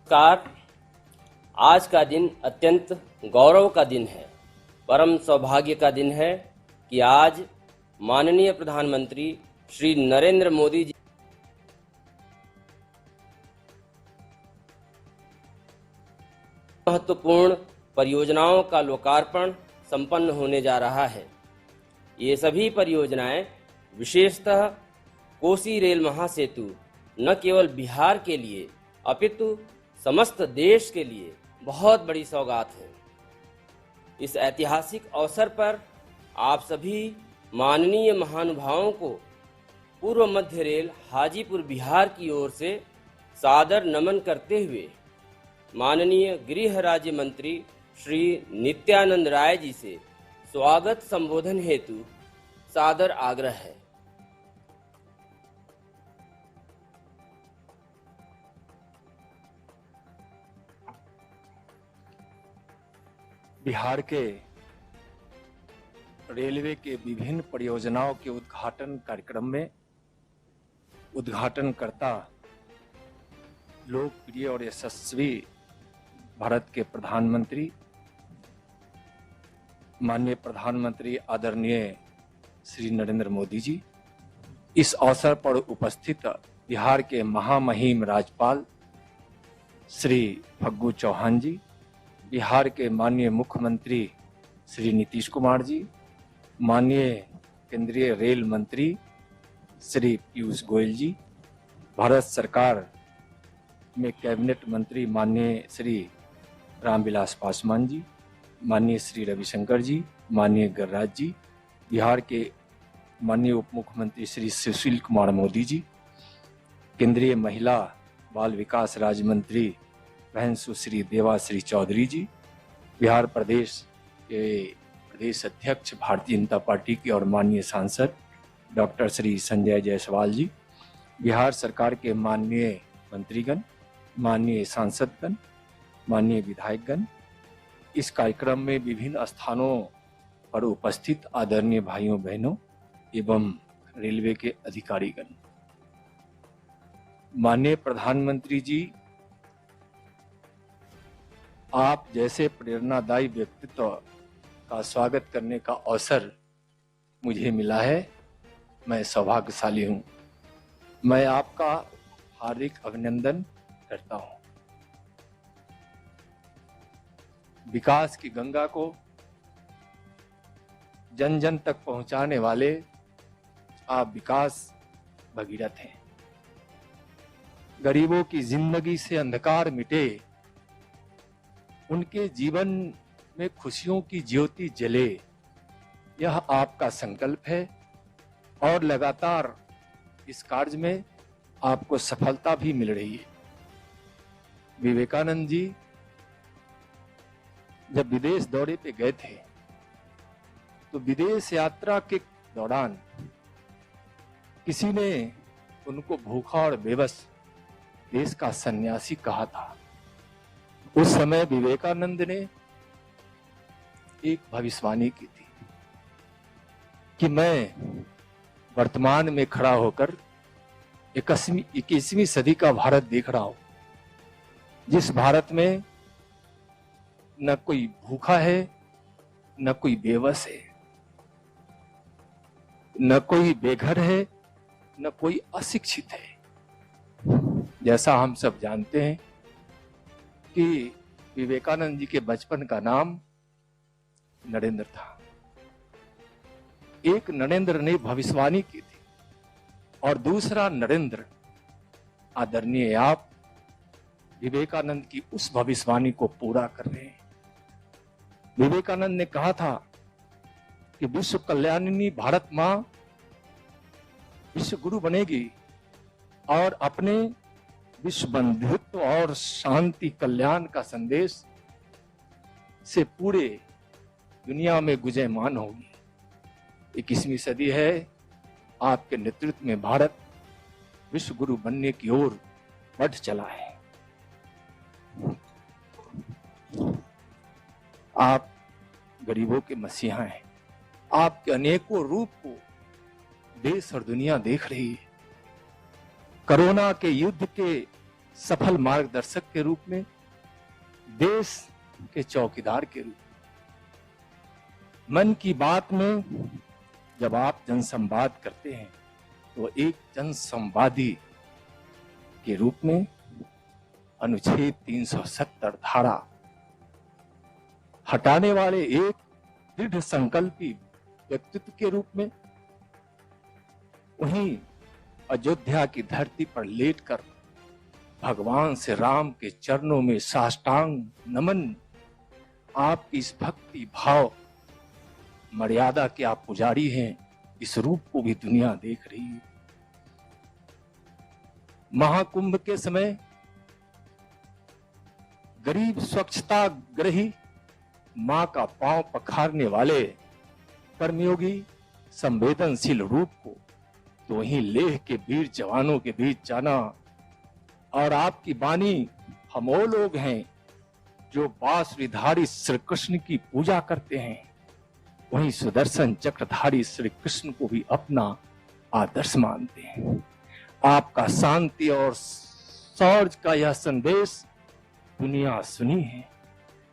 Car आज का दिन अत्यंत गौरव का दिन है। परम सौभाग्य का दिन है कि आज माननीय प्रधानमंत्री श्री नरेंद्र मोदी जी महत्वपूर्ण परियोजनाओं का लोकार्पण संपन्न होने जा रहा है। ये सभी परियोजनाएं विशेषतः कोसी रेल महासेतु न केवल बिहार के लिए अपितु समस्त देश के लिए बहुत बड़ी सौगात है। इस ऐतिहासिक अवसर पर आप सभी माननीय महानुभावों को पूर्व मध्य रेल हाजीपुर बिहार की ओर से सादर नमन करते हुए माननीय गृह राज्य मंत्री श्री नित्यानंद राय जी से स्वागत संबोधन हेतु सादर आग्रह है। बिहार के रेलवे के विभिन्न परियोजनाओं के उद्घाटन कार्यक्रम में उद्घाटनकर्ता लोकप्रिय और यशस्वी भारत के प्रधानमंत्री माननीय प्रधानमंत्री आदरणीय श्री नरेंद्र मोदी जी, इस अवसर पर उपस्थित बिहार के महामहिम राज्यपाल श्री फग्गू चौहान जी, बिहार के माननीय मुख्यमंत्री श्री नीतीश कुमार जी, माननीय केंद्रीय रेल मंत्री श्री पीयूष गोयल जी, भारत सरकार में कैबिनेट मंत्री माननीय श्री रामविलास पासवान जी, माननीय श्री रविशंकर जी, माननीय गिरिराज जी, बिहार के माननीय उप मुख्यमंत्री श्री सुशील कुमार मोदी जी, केंद्रीय महिला बाल विकास राज्य मंत्री बहन सुश्री देवाश्री चौधरी जी, बिहार प्रदेश के प्रदेश अध्यक्ष भारतीय जनता पार्टी के और माननीय सांसद डॉक्टर श्री संजय जायसवाल जी, बिहार सरकार के माननीय मंत्रीगण, माननीय सांसदगण, माननीय विधायकगण, इस कार्यक्रम में विभिन्न स्थानों पर उपस्थित आदरणीय भाइयों बहनों एवं रेलवे के अधिकारीगण, माननीय प्रधानमंत्री जी, आप जैसे प्रेरणादायी व्यक्तित्व का स्वागत करने का अवसर मुझे मिला है। मैं सौभाग्यशाली हूं। मैं आपका हार्दिक अभिनंदन करता हूं। विकास की गंगा को जन जन तक पहुंचाने वाले आप विकास भगीरथ हैं। गरीबों की जिंदगी से अंधकार मिटे, उनके जीवन में खुशियों की ज्योति जले, यह आपका संकल्प है और लगातार इस कार्य में आपको सफलता भी मिल रही है। विवेकानंद जी जब विदेश दौरे पे गए थे तो विदेश यात्रा के दौरान किसी ने उनको भूखा और बेबस देश का सन्यासी कहा था। उस समय विवेकानंद ने एक भविष्यवाणी की थी कि मैं वर्तमान में खड़ा होकर 21वीं सदी का भारत देख रहा हूं, जिस भारत में न कोई भूखा है, न कोई बेबस है, न कोई बेघर है, न कोई अशिक्षित है। जैसा हम सब जानते हैं कि विवेकानंद जी के बचपन का नाम नरेंद्र था। एक नरेंद्र ने भविष्यवाणी की थी और दूसरा नरेंद्र आदरणीय आप विवेकानंद की उस भविष्यवाणी को पूरा कर रहे हैं। विवेकानंद ने कहा था कि विश्व कल्याणिनी भारत मां विश्व गुरु बनेगी और अपने विश्व बंधुत्व और शांति कल्याण का संदेश से पूरे दुनिया में गुंजयमान होगी। 21वीं सदी है, आपके नेतृत्व में भारत विश्व गुरु बनने की ओर बढ़ चला है। आप गरीबों के मसीहा हैं। आपके अनेकों रूप को देश और दुनिया देख रही है। कोरोना के युद्ध के सफल मार्गदर्शक के रूप में, देश के चौकीदार के रूप में। मन की बात में जब आप जनसंवाद करते हैं तो एक जनसंवादी के रूप में अनुच्छेद 370 धारा हटाने वाले एक दृढ़ संकल्पी व्यक्तित्व के रूप में, वहीं अयोध्या की धरती पर लेटकर भगवान श्री राम के चरणों में साष्टांग नमन, आपकी इस भक्ति भाव मर्यादा के आप पुजारी हैं, इस रूप को भी दुनिया देख रही है। महाकुंभ के समय गरीब स्वच्छता ग्रही मां का पांव पखारने वाले कर्मयोगी संवेदनशील रूप को तो वहीं लेह के वीर जवानों के बीच जाना, और आपकी बानी हम वो लोग हैं जो बांसुरीधारी श्री कृष्ण की पूजा करते हैं, वहीं सुदर्शन चक्रधारी श्री कृष्ण को भी अपना आदर्श मानते हैं। आपका शांति और शौर्य का यह संदेश दुनिया सुनी है।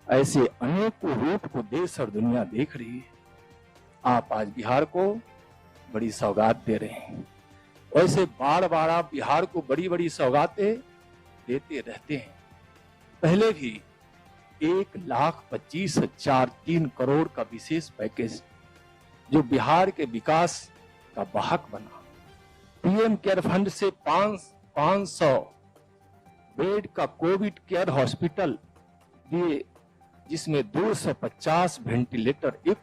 ऐसे अनेकों रूप को देश और दुनिया देख रही है। आप आज बिहार को बड़ी सौगात दे रहे हैं। वैसे बार बार आप बिहार को बड़ी बड़ी सौगातें देते रहते हैं। पहले भी 1,25,003 करोड़ का विशेष पैकेज जो बिहार के विकास का वाहक बना, पीएम केयर फंड से 500 बेड का कोविड केयर हॉस्पिटल दिए, जिसमें 250 वेंटिलेटर एक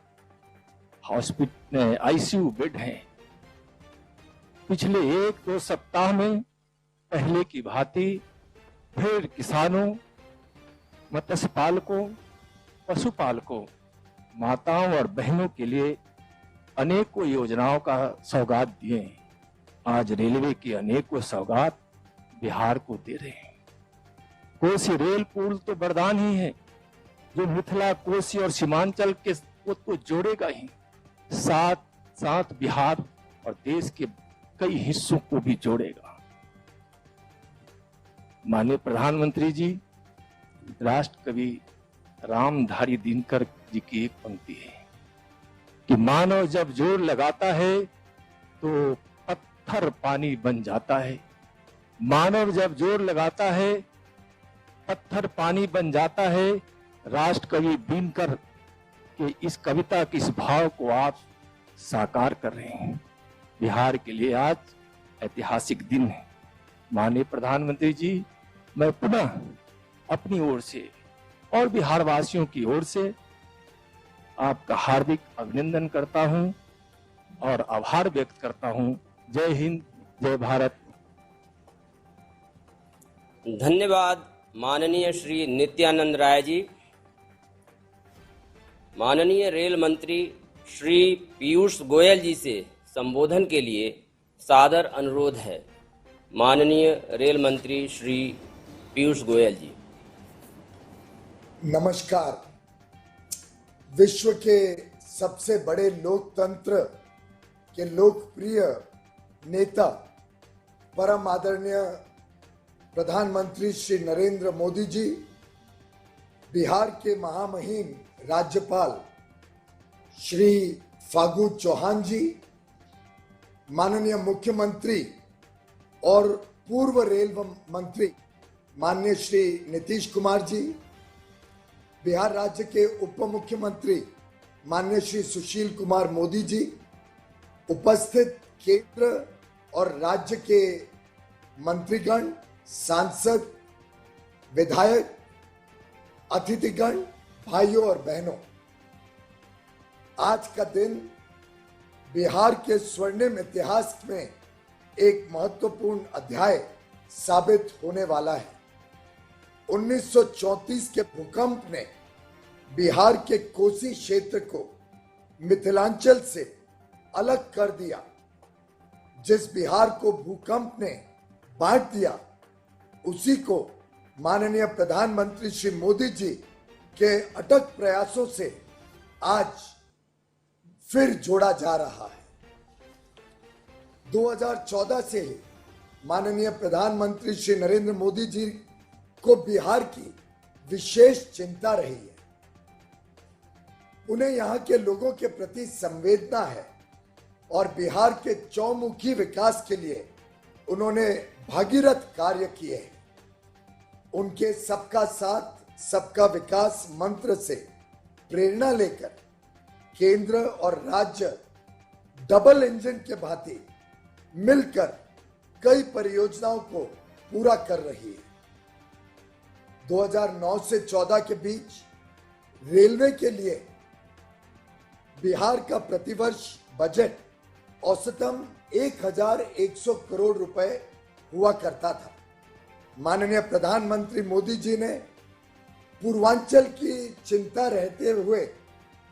हॉस्पिटल आईसीयू बेड हैं। पिछले 1-2 सप्ताह में पहले की भांति फिर किसानों, मत्स्य पालकों, पशुपालकों, माताओं और बहनों के लिए अनेकों योजनाओं का सौगात दिए हैं। आज रेलवे की अनेकों सौगात बिहार को दे रहे हैं। कोसी रेल पुल तो वरदान ही है जो मिथिला, कोसी और सीमांचल के को जोड़ेगा ही, साथ साथ बिहार और देश के कई हिस्सों को भी जोड़ेगा। माननीय प्रधानमंत्री जी, राष्ट्रकवि रामधारी दिनकर जी की एक पंक्ति है कि मानव जब जोर लगाता है तो पत्थर पानी बन जाता है। मानव जब जोर लगाता है पत्थर पानी बन जाता है। राष्ट्रकवि दिनकर के इस कविता के इस भाव को आप साकार कर रहे हैं। बिहार के लिए आज ऐतिहासिक दिन है। माननीय प्रधानमंत्री जी, मैं पुनः अपनी ओर से और बिहार वासियों की ओर से आपका हार्दिक अभिनंदन करता हूं और आभार व्यक्त करता हूं। जय हिंद, जय भारत। धन्यवाद माननीय श्री नित्यानंद राय जी। माननीय रेल मंत्री श्री पीयूष गोयल जी से संबोधन के लिए सादर अनुरोध है। माननीय रेल मंत्री श्री पीयूष गोयल जी। नमस्कार। विश्व के सबसे बड़े लोकतंत्र के लोकप्रिय नेता परम आदरणीय प्रधानमंत्री श्री नरेंद्र मोदी जी, बिहार के महामहिम राज्यपाल श्री फागू चौहान जी, माननीय मुख्यमंत्री और पूर्व रेल मंत्री माननीय श्री नीतीश कुमार जी, बिहार राज्य के उप मुख्यमंत्री माननीय श्री सुशील कुमार मोदी जी, उपस्थित केंद्र और राज्य के मंत्रीगण, सांसद, विधायक, अतिथिगण, भाइयों और बहनों, आज का दिन बिहार के स्वर्णिम इतिहास में एक महत्वपूर्ण अध्याय साबित होने वाला है। 1934 के भूकंप ने बिहार के कोसी क्षेत्र को मिथिलांचल से अलग कर दिया। जिस बिहार को भूकंप ने बांट दिया, उसी को माननीय प्रधानमंत्री श्री मोदी जी के अटक प्रयासों से आज फिर जोड़ा जा रहा है। 2014 से माननीय प्रधानमंत्री श्री नरेंद्र मोदी जी को बिहार की विशेष चिंता रही है। उन्हें यहाँ के लोगों के प्रति संवेदना है और बिहार के चौमुखी विकास के लिए उन्होंने भागीरथ कार्य किए हैं। उनके सबका साथ सबका विकास मंत्र से प्रेरणा लेकर केंद्र और राज्य डबल इंजन के भांति मिलकर कई परियोजनाओं को पूरा कर रही है। 2009 से 14 के बीच रेलवे के लिए बिहार का प्रतिवर्ष बजट औसतन 1100 करोड़ रुपए हुआ करता था। माननीय प्रधानमंत्री मोदी जी ने पूर्वांचल की चिंता रहते हुए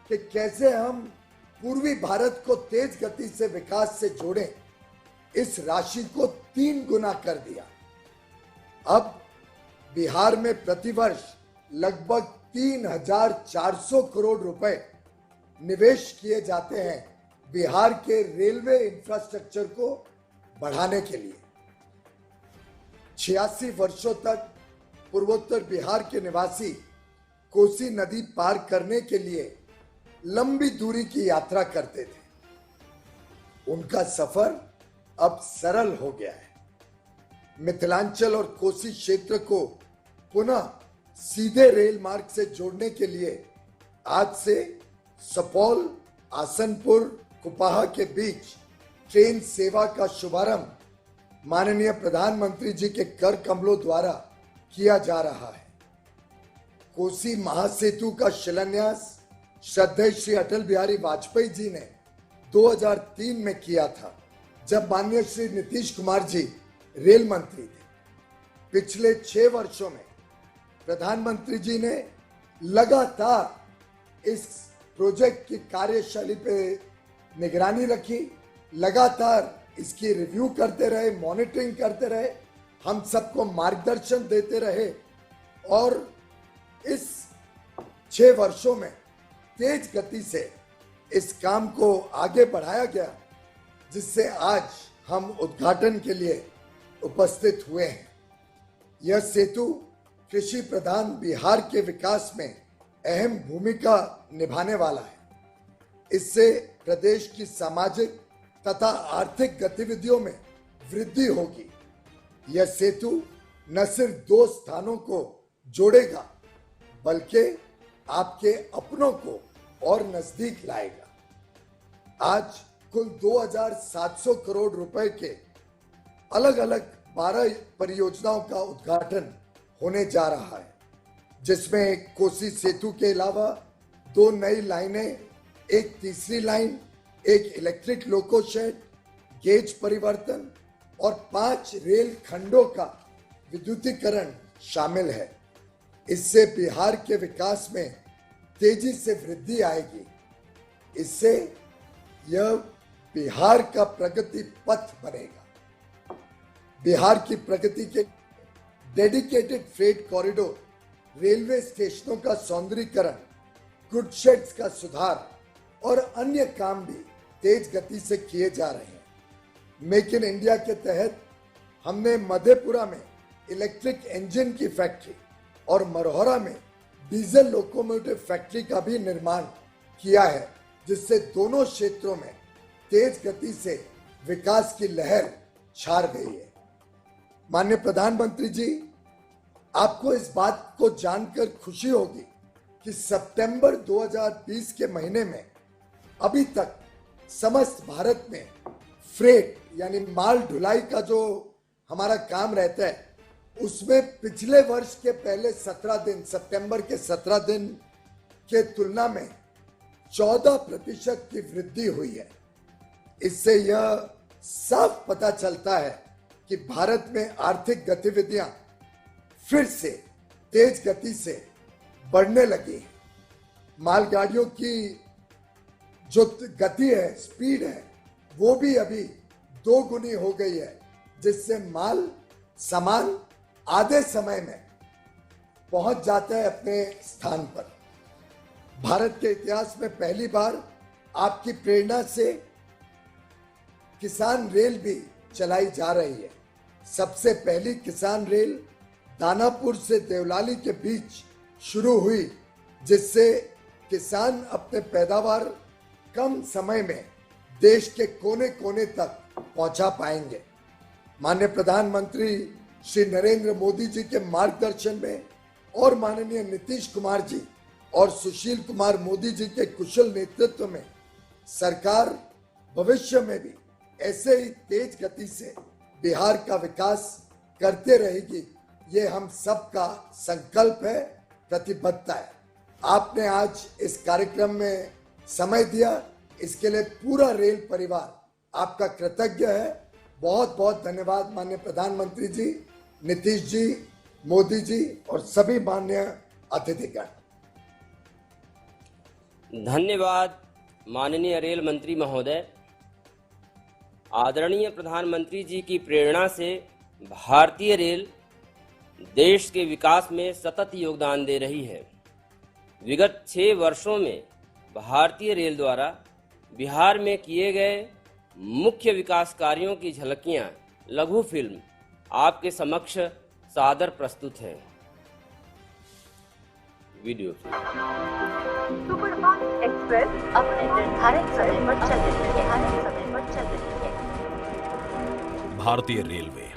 कि कैसे हम पूर्वी भारत को तेज गति से विकास से जोड़ें, इस राशि को 3 गुना कर दिया। अब बिहार में प्रतिवर्ष लगभग 3400 करोड़ रुपए निवेश किए जाते हैं बिहार के रेलवे इंफ्रास्ट्रक्चर को बढ़ाने के लिए। 86 वर्षों तक पूर्वोत्तर बिहार के निवासी कोसी नदी पार करने के लिए लंबी दूरी की यात्रा करते थे। उनका सफर अब सरल हो गया है। मिथिलांचल और कोसी क्षेत्र को पुनः सीधे रेल मार्ग से जोड़ने के लिए आज से सुपौल, आसनपुर, कुपाहा के बीच ट्रेन सेवा का शुभारंभ माननीय प्रधानमंत्री जी के कर कमलों द्वारा किया जा रहा है। कोसी महासेतु का शिलान्यास श्रद्धेय श्री अटल बिहारी वाजपेयी जी ने 2003 में किया था, जब माननीय श्री नीतीश कुमार जी रेल मंत्री थे। पिछले 6 वर्षों में प्रधानमंत्री जी ने लगातार इस प्रोजेक्ट की कार्यशैली पे निगरानी रखी, लगातार इसकी रिव्यू करते रहे, मॉनिटरिंग करते रहे, हम सबको मार्गदर्शन देते रहे और इस 6 वर्षों में तेज गति से इस काम को आगे बढ़ाया गया, जिससे आज हम उद्घाटन के लिए उपस्थित हुए हैं। यह सेतु कृषि प्रधान बिहार के विकास में अहम भूमिका निभाने वाला है। इससे प्रदेश की सामाजिक तथा आर्थिक गतिविधियों में वृद्धि होगी। यह सेतु न सिर्फ 2 स्थानों को जोड़ेगा, बल्कि आपके अपनों को और नजदीक लाएगा। आज कुल 2700 करोड़ रुपए के अलग अलग 12 परियोजनाओं का उद्घाटन होने जा रहा है, जिसमें कोसी सेतु के अलावा 2 नई लाइनें, एक तीसरी लाइन, एक इलेक्ट्रिक लोको शेड, गेज परिवर्तन और 5 रेल खंडों का विद्युतीकरण शामिल है। इससे बिहार के विकास में तेजी से वृद्धि आएगी। इससे यह बिहार का प्रगति पथ बनेगा। बिहार की प्रगति के डेडिकेटेड फ्रेट कॉरिडोर, रेलवे स्टेशनों का सौंदर्यीकरण, गुड शेड्स का सुधार और अन्य काम भी तेज गति से किए जा रहे हैं। मेक इन इंडिया के तहत हमने मधेपुरा में इलेक्ट्रिक इंजन की फैक्ट्री और मरौरा में डीजल लोकोमोटिव फैक्ट्री का भी निर्माण किया है, जिससे दोनों क्षेत्रों में तेज गति से विकास की लहर छा गई है। माननीय प्रधानमंत्री जी, आपको इस बात को जानकर खुशी होगी कि सितंबर 2020 के महीने में अभी तक समस्त भारत में फ्रेट यानी माल ढुलाई का जो हमारा काम रहता है, उसमें पिछले वर्ष के पहले 17 दिन, सितंबर के 17 दिन के तुलना में 14% की वृद्धि हुई है। इससे यह साफ पता चलता है कि भारत में आर्थिक गतिविधियां फिर से तेज गति से बढ़ने लगी हैं। मालगाड़ियों की जो गति है, स्पीड है, वो भी अभी 2 गुनी हो गई है, जिससे सामान आधे समय में पहुंच जाता है अपने स्थान पर। भारत के इतिहास में पहली बार आपकी प्रेरणा से किसान रेल भी चलाई जा रही है। सबसे पहली किसान रेल दानापुर से देवलाली के बीच शुरू हुई, जिससे किसान अपने पैदावार कम समय में देश के कोने कोने तक पहुंचा पाएंगे। माननीय प्रधानमंत्री श्री नरेंद्र मोदी जी के मार्गदर्शन में और माननीय नीतीश कुमार जी और सुशील कुमार मोदी जी के कुशल नेतृत्व में सरकार भविष्य में भी ऐसे ही तेज गति से बिहार का विकास करते रहेगी। ये हम सबका संकल्प है, प्रतिबद्धता है। आपने आज इस कार्यक्रम में समय दिया, इसके लिए पूरा रेल परिवार आपका कृतज्ञ है। बहुत बहुत धन्यवाद माननीय प्रधानमंत्री जी, नीतीश जी, मोदी जी और सभी माननीय अतिथिगण। धन्यवाद माननीय रेल मंत्री महोदय। आदरणीय प्रधानमंत्री जी की प्रेरणा से भारतीय रेल देश के विकास में सतत योगदान दे रही है। विगत 6 वर्षों में भारतीय रेल द्वारा बिहार में किए गए मुख्य विकास कार्यों की झलकियां लघु फिल्म आपके समक्ष सादर प्रस्तुत है। वीडियो सुपरफास्ट एक्सप्रेस अपने निर्धारित समय पर चल रही है। भारतीय रेलवे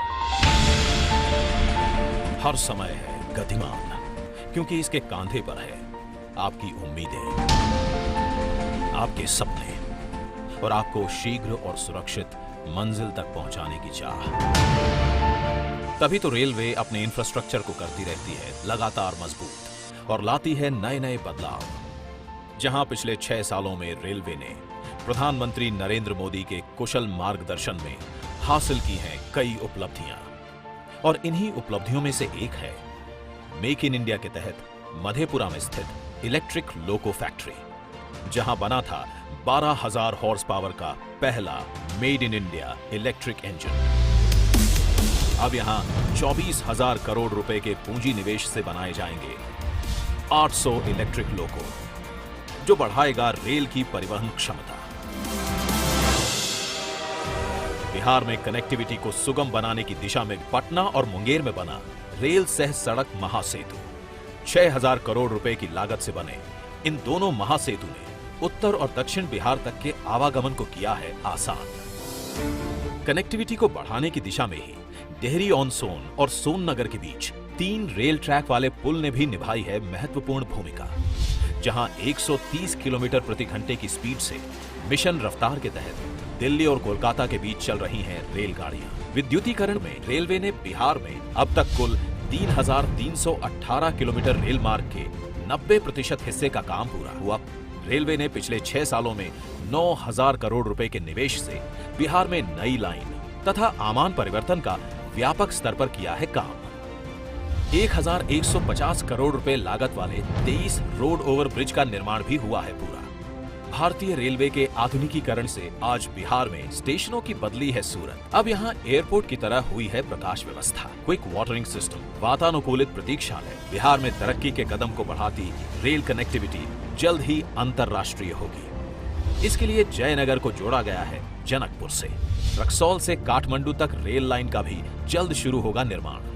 हर समय है गतिमान, क्योंकि इसके कांधे पर है आपकी उम्मीदें, आपके सपने और आपको शीघ्र और सुरक्षित मंजिल तक पहुंचाने की चाह। तभी तो रेलवे अपने इंफ्रास्ट्रक्चर को करती रहती है लगातार मजबूत और लाती है नए नए बदलाव। जहां पिछले 6 सालों में रेलवे ने प्रधानमंत्री नरेंद्र मोदी के कुशल मार्गदर्शन में हासिल की हैं कई उपलब्धियां, और इन्हीं उपलब्धियों में से एक है मेक इन इंडिया के तहत मधेपुरा में स्थित इलेक्ट्रिक लोको फैक्ट्री, जहां बना था 12,000 हॉर्स पावर का पहला made in India electric engine. अब यहां 24,000 करोड़ रुपए के पूंजी निवेश से बनाए जाएंगे 800 इलेक्ट्रिक लोको, जो बढ़ाएगा रेल की परिवहन क्षमता। बिहार में कनेक्टिविटी को सुगम बनाने की दिशा में पटना और मुंगेर में बना रेल सह सड़क महासेतु 6,000 करोड़ रुपए की लागत से बने इन दोनों महासेतु ने उत्तर और दक्षिण बिहार तक के आवागमन को किया है आसान। कनेक्टिविटी को बढ़ाने की दिशा में ही डेहरी ऑन सोन और सोन नगर के बीच 3 रेल ट्रैक वाले पुल ने भी निभाई है महत्वपूर्ण भूमिका, जहां 130 किलोमीटर प्रति घंटे की स्पीड से मिशन रफ्तार के तहत दिल्ली और कोलकाता के बीच चल रही हैं रेलगाड़ियां। विद्युतीकरण में रेलवे ने बिहार में अब तक कुल 3,318 किलोमीटर रेल मार्ग के 90% हिस्से का काम पूरा हुआ। रेलवे ने पिछले 6 सालों में 9,000 करोड़ रुपए के निवेश से बिहार में नई लाइन तथा आमान परिवर्तन का व्यापक स्तर पर किया है काम। 1,150 करोड़ रुपए लागत वाले 23 रोड ओवर ब्रिज का निर्माण भी हुआ है पूरा। भारतीय रेलवे के आधुनिकीकरण से आज बिहार में स्टेशनों की बदली है सूरत। अब यहाँ एयरपोर्ट की तरह हुई है प्रकाश व्यवस्था, क्विक वाटरिंग सिस्टम, वातानुकूलित प्रतीक्षालय। बिहार में तरक्की के कदम को बढ़ाती रेल कनेक्टिविटी जल्द ही अंतर्राष्ट्रीय होगी। इसके लिए जयनगर को जोड़ा गया है जनकपुर से। रक्सौल से काठमांडू तक रेल लाइन का भी जल्द शुरू होगा निर्माण।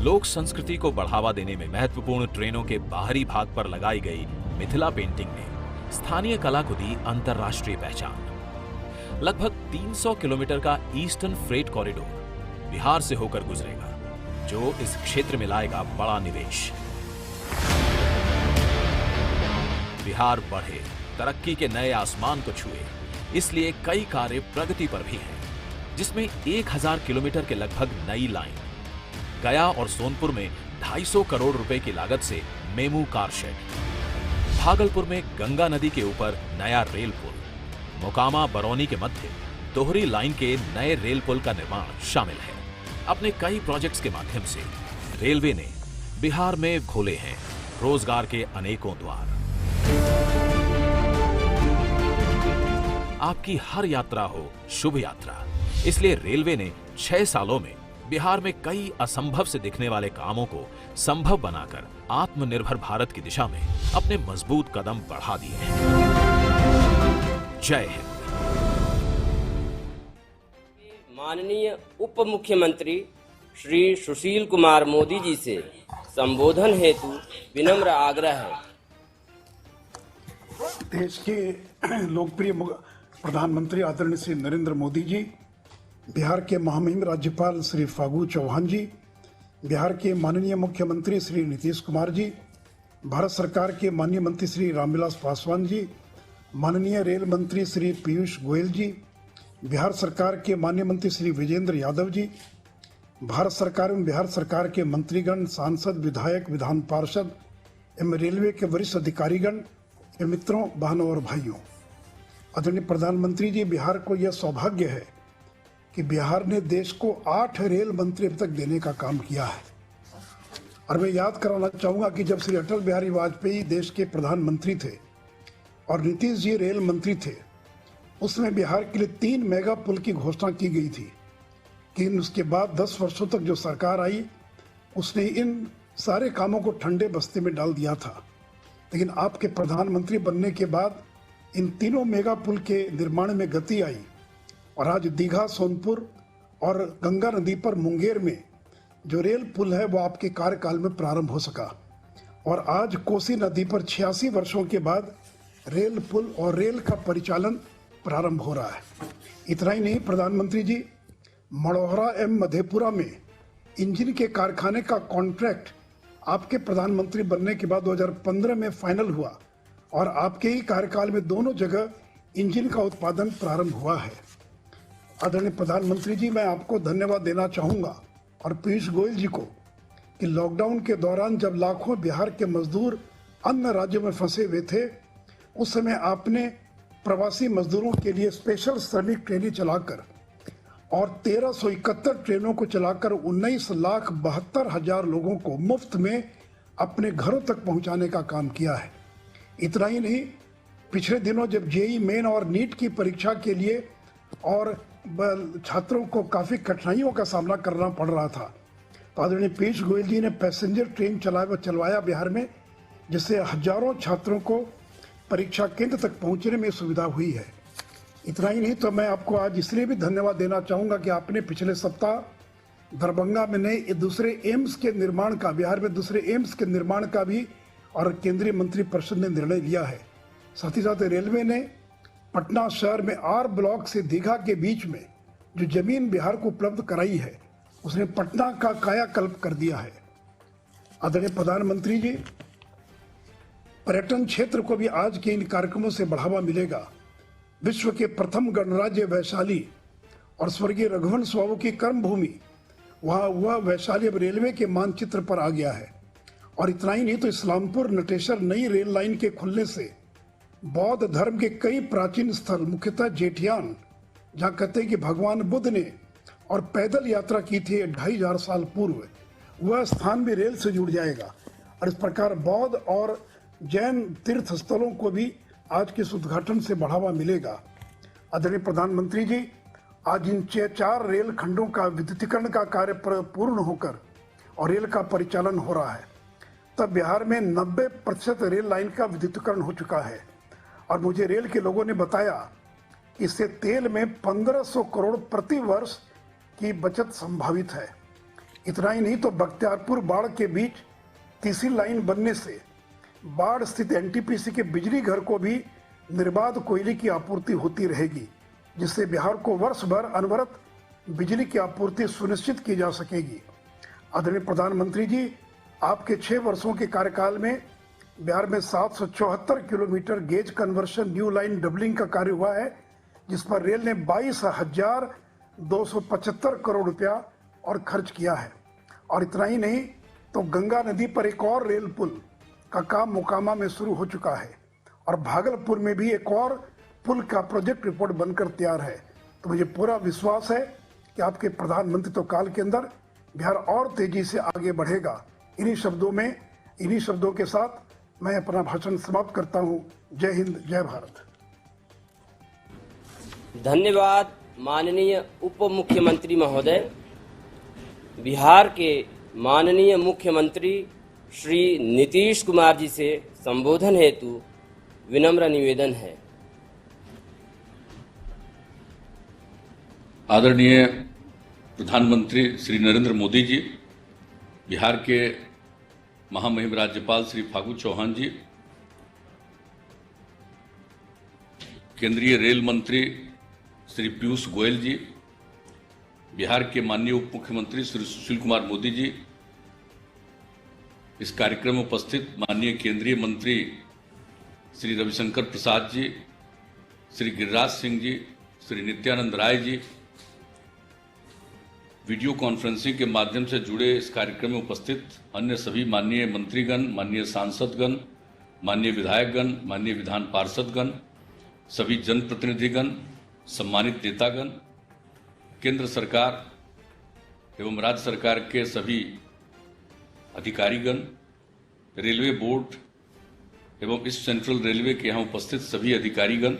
लोक संस्कृति को बढ़ावा देने में महत्वपूर्ण ट्रेनों के बाहरी भाग पर लगाई गई मिथिला पेंटिंग ने स्थानीय कला को दी अंतर्राष्ट्रीय पहचान। लगभग 300 किलोमीटर का ईस्टर्न फ्रेट कॉरिडोर बिहार से होकर गुजरेगा, जो इस क्षेत्र में लाएगा बड़ा निवेश। बिहार बढ़े, तरक्की के नए आसमान को छुए, इसलिए कई कार्य प्रगति पर भी हैं, जिसमें 1,000 किलोमीटर के लगभग नई लाइन, गया और सोनपुर में 250 करोड़ रुपए की लागत से मेमू कार शेड, भागलपुर में गंगा नदी के ऊपर नया रेल पुल, मोकामा बरौनी के मध्य दोहरी लाइन के नए रेल पुल का निर्माण शामिल है। अपने कई प्रोजेक्ट्स के माध्यम से रेलवे ने बिहार में खोले हैं रोजगार के अनेकों द्वार। आपकी हर यात्रा हो शुभ यात्रा, इसलिए रेलवे ने 6 सालों में बिहार में कई असंभव से दिखने वाले कामों को संभव बनाकर आत्मनिर्भर भारत की दिशा में अपने मजबूत कदम बढ़ा दिए हैं। जय हिंद। माननीय उप मुख्यमंत्री श्री सुशील कुमार मोदी जी से संबोधन हेतु विनम्र आग्रह है। देश के लोकप्रिय प्रधानमंत्री आदरणीय श्री नरेंद्र मोदी जी, बिहार के महामहिम राज्यपाल श्री फागू चौहान जी, बिहार के माननीय मुख्यमंत्री श्री नीतीश कुमार जी, भारत सरकार के माननीय मंत्री श्री रामविलास पासवान जी, माननीय रेल मंत्री श्री पीयूष गोयल जी, बिहार सरकार के माननीय मंत्री श्री विजेंद्र यादव जी, भारत सरकार एवं बिहार सरकार के मंत्रीगण, सांसद, विधायक, विधान पार्षद एवं रेलवे के वरिष्ठ अधिकारीगण एवं मित्रों, बहनों और भाइयों, आदरणीय प्रधानमंत्री जी, बिहार को यह सौभाग्य है कि बिहार ने देश को 8 रेल मंत्री अब तक देने का काम किया है। और मैं याद कराना चाहूँगा कि जब श्री अटल बिहारी वाजपेयी देश के प्रधानमंत्री थे और नीतीश जी रेल मंत्री थे, उसमें बिहार के लिए 3 मेगा पुल की घोषणा की गई थी। लेकिन उसके बाद 10 वर्षों तक जो सरकार आई, उसने इन सारे कामों को ठंडे बस्ते में डाल दिया था। लेकिन आपके प्रधानमंत्री बनने के बाद इन तीनों मेगा पुल के निर्माण में गति आई और आज दीघा, सोनपुर और गंगा नदी पर मुंगेर में जो रेल पुल है वो आपके कार्यकाल में प्रारंभ हो सका। और आज कोसी नदी पर 86 वर्षों के बाद रेल पुल और रेल का परिचालन प्रारंभ हो रहा है। इतना ही नहीं, प्रधानमंत्री जी, मढ़ौरा एवं मधेपुरा में इंजन के कारखाने का कॉन्ट्रैक्ट आपके प्रधानमंत्री बनने के बाद 2015 में फाइनल हुआ और आपके ही कार्यकाल में दोनों जगह इंजन का उत्पादन प्रारंभ हुआ है। आदरणीय प्रधानमंत्री जी, मैं आपको धन्यवाद देना चाहूँगा और पीयूष गोयल जी को कि लॉकडाउन के दौरान जब लाखों बिहार के मजदूर अन्य राज्यों में फंसे हुए थे, उस समय आपने प्रवासी मजदूरों के लिए स्पेशल श्रमिक ट्रेनें चलाकर और 1371 ट्रेनों को चलाकर 19,72,000 लोगों को मुफ्त में अपने घरों तक पहुंचाने का काम किया है। इतना ही नहीं, पिछले दिनों जब जेईई मेन और नीट की परीक्षा के लिए और छात्रों को काफ़ी कठिनाइयों का सामना करना पड़ रहा था, तो आदरणीय पीयूष गोयल जी ने पैसेंजर ट्रेन चलवाया बिहार में, जिससे हजारों छात्रों को परीक्षा केंद्र तक पहुंचने में सुविधा हुई है। इतना ही नहीं, तो मैं आपको आज इसलिए भी धन्यवाद देना चाहूँगा कि आपने पिछले सप्ताह दरभंगा में नए दूसरे एम्स के निर्माण का, बिहार में दूसरे एम्स के निर्माण का भी और केंद्रीय मंत्रिपरिषद ने निर्णय लिया है। साथ ही साथ रेलवे ने पटना शहर में आर ब्लॉक से दीघा के बीच में जो जमीन बिहार को उपलब्ध कराई है, उसने पटना का कायाकल्प कर दिया है। आदरणीय प्रधानमंत्री जी, पर्यटन क्षेत्र को भी आज के इन कार्यक्रमों से बढ़ावा मिलेगा। विश्व के प्रथम गणराज्य वैशाली और स्वर्गीय रघुवंश बाबू की कर्मभूमि, वहाँ वह वैशाली अब रेलवे के मानचित्र पर आ गया है। और इतना ही नहीं, तो इस्लामपुर नटेसर नई रेल लाइन के खुलने से बौद्ध धर्म के कई प्राचीन स्थल, मुख्यतः जेठियान, जहाँ कहते हैं कि भगवान बुद्ध ने और पैदल यात्रा की थी 2500 साल पूर्व, वह स्थान भी रेल से जुड़ जाएगा। और इस प्रकार बौद्ध और जैन तीर्थ स्थलों को भी आज के इस उद्घाटन से बढ़ावा मिलेगा। आदरणीय प्रधानमंत्री जी, आज इन 4 रेल खंडों का विद्युतीकरण का कार्य पूर्ण होकर और रेल का परिचालन हो रहा है, तब बिहार में 90% रेल लाइन का विद्युतीकरण हो चुका है। और मुझे रेल के लोगों ने बताया कि इससे तेल में 1500 करोड़ प्रति वर्ष की बचत संभावित है। इतना ही नहीं, तो बख्तियारपुर बाढ़ के बीच तीसरी लाइन बनने से बाढ़ स्थित एनटीपीसी के बिजली घर को भी निर्बाध कोयले की आपूर्ति होती रहेगी, जिससे बिहार को वर्ष भर अनवरत बिजली की आपूर्ति सुनिश्चित की जा सकेगी। आदरणीय प्रधानमंत्री जी, आपके 6 वर्षों के कार्यकाल में बिहार में 774 kilometre gauge conversion new line doubling का कार्य हुआ है, जिस पर रेल ने 22,275 करोड़ रुपया और खर्च किया है। और इतना ही नहीं, तो गंगा नदी पर एक और रेल पुल का काम मोकामा में शुरू हो चुका है और भागलपुर में भी एक और पुल का प्रोजेक्ट रिपोर्ट बनकर तैयार है। तो मुझे पूरा विश्वास है कि आपके प्रधानमंत्री काल के अंदर बिहार और तेजी से आगे बढ़ेगा। इन्हीं शब्दों के साथ मैं अपना भाषण समाप्त करता हूँ। जय हिंद, जय भारत। धन्यवाद माननीय उप मुख्यमंत्री महोदय। बिहार के माननीय मुख्यमंत्री श्री नीतीश कुमार जी से संबोधन हेतु विनम्र निवेदन है। आदरणीय प्रधानमंत्री श्री नरेंद्र मोदी जी, बिहार के महामहिम राज्यपाल श्री फागू चौहान जी, केंद्रीय रेल मंत्री श्री पीयूष गोयल जी, बिहार के माननीय उप मुख्यमंत्री श्री सुशील कुमार मोदी जी, इस कार्यक्रम में उपस्थित माननीय केंद्रीय मंत्री श्री रविशंकर प्रसाद जी, श्री गिरिराज सिंह जी, श्री नित्यानंद राय जी, वीडियो कॉन्फ्रेंसिंग के माध्यम से जुड़े इस कार्यक्रम में उपस्थित अन्य सभी माननीय मंत्रीगण, माननीय सांसदगण, माननीय विधायकगण, माननीय विधान पार्षदगण, सभी जनप्रतिनिधिगण, सम्मानित नेतागण, केंद्र सरकार एवं राज्य सरकार के सभी अधिकारीगण, रेलवे बोर्ड एवं इस सेंट्रल रेलवे के यहाँ उपस्थित सभी अधिकारीगण,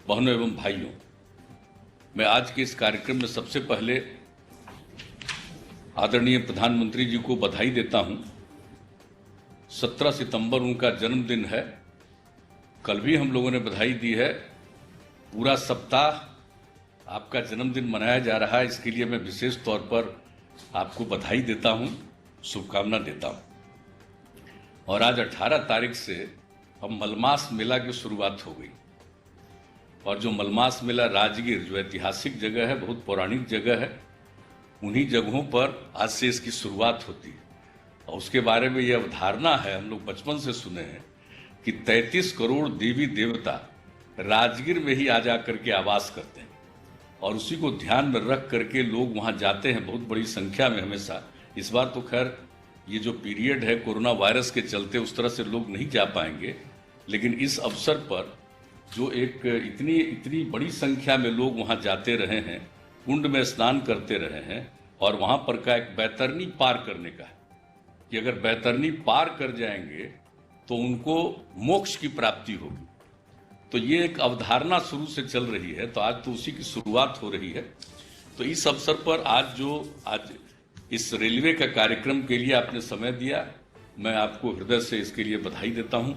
बहनों एवं भाइयों, मैं आज के इस कार्यक्रम में सबसे पहले आदरणीय प्रधानमंत्री जी को बधाई देता हूं। 17 सितंबर उनका जन्मदिन है। कल भी हम लोगों ने बधाई दी है। पूरा सप्ताह आपका जन्मदिन मनाया जा रहा है, इसके लिए मैं विशेष तौर पर आपको बधाई देता हूं, शुभकामना देता हूं। और आज 18 तारीख से हम मलमास मेला की शुरुआत हो गई। और जो मलमास मेला राजगीर, जो ऐतिहासिक जगह है, बहुत पौराणिक जगह है, उन्हीं जगहों पर आज से इसकी शुरुआत होती है। और उसके बारे में यह अवधारणा है, हम लोग बचपन से सुने हैं कि 33 करोड़ देवी देवता राजगीर में ही आ जा करके आवास करते हैं। और उसी को ध्यान में रख करके लोग वहाँ जाते हैं बहुत बड़ी संख्या में हमेशा। इस बार तो खैर ये जो पीरियड है कोरोना वायरस के चलते उस तरह से लोग नहीं जा पाएंगे, लेकिन इस अवसर पर जो एक इतनी बड़ी संख्या में लोग वहाँ जाते रहे हैं, कुंड में स्नान करते रहे हैं, और वहाँ पर का एक बैतरनी पार करने का है कि अगर बैतरनी पार कर जाएंगे तो उनको मोक्ष की प्राप्ति होगी। तो ये एक अवधारणा शुरू से चल रही है, तो आज तो उसी की शुरुआत हो रही है। तो इस अवसर पर आज इस रेलवे का कार्यक्रम के लिए आपने समय दिया, मैं आपको हृदय से इसके लिए बधाई देता हूं।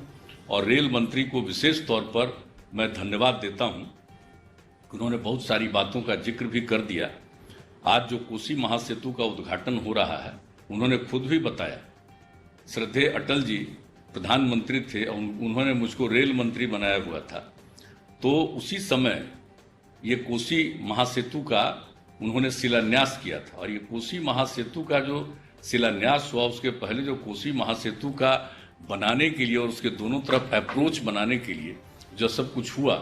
और रेल मंत्री को विशेष तौर पर मैं धन्यवाद देता हूं, उन्होंने बहुत सारी बातों का जिक्र भी कर दिया। आज जो कोसी महासेतु का उद्घाटन हो रहा है, उन्होंने खुद भी बताया। श्रद्धेय अटल जी प्रधानमंत्री थे, उन्होंने मुझको रेल मंत्री बनाया हुआ था, तो उसी समय ये कोसी महासेतु का उन्होंने शिलान्यास किया था। और ये कोसी महासेतु का जो शिलान्यास हुआ, उसके पहले जो कोसी महासेतु का बनाने के लिए और उसके दोनों तरफ अप्रोच बनाने के लिए जो सब कुछ हुआ,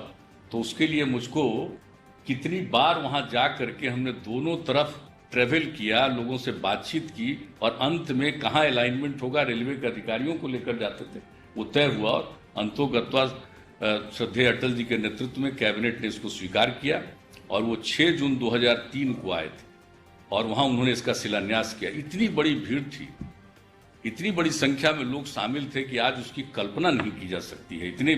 तो उसके लिए मुझको कितनी बार वहां जा करके हमने दोनों तरफ ट्रेवल किया, लोगों से बातचीत की, और अंत में कहाँ अलाइनमेंट होगा रेलवे के अधिकारियों को लेकर जाते थे, वो तय हुआ। और अंतोगत्वा श्रद्धेय अटल जी के नेतृत्व में कैबिनेट ने इसको स्वीकार किया और वो 6 जून 2003 को आए थे और वहां उन्होंने इसका शिलान्यास किया। इतनी बड़ी भीड़ थी, इतनी बड़ी संख्या में लोग शामिल थे कि आज उसकी कल्पना नहीं की जा सकती है। इतने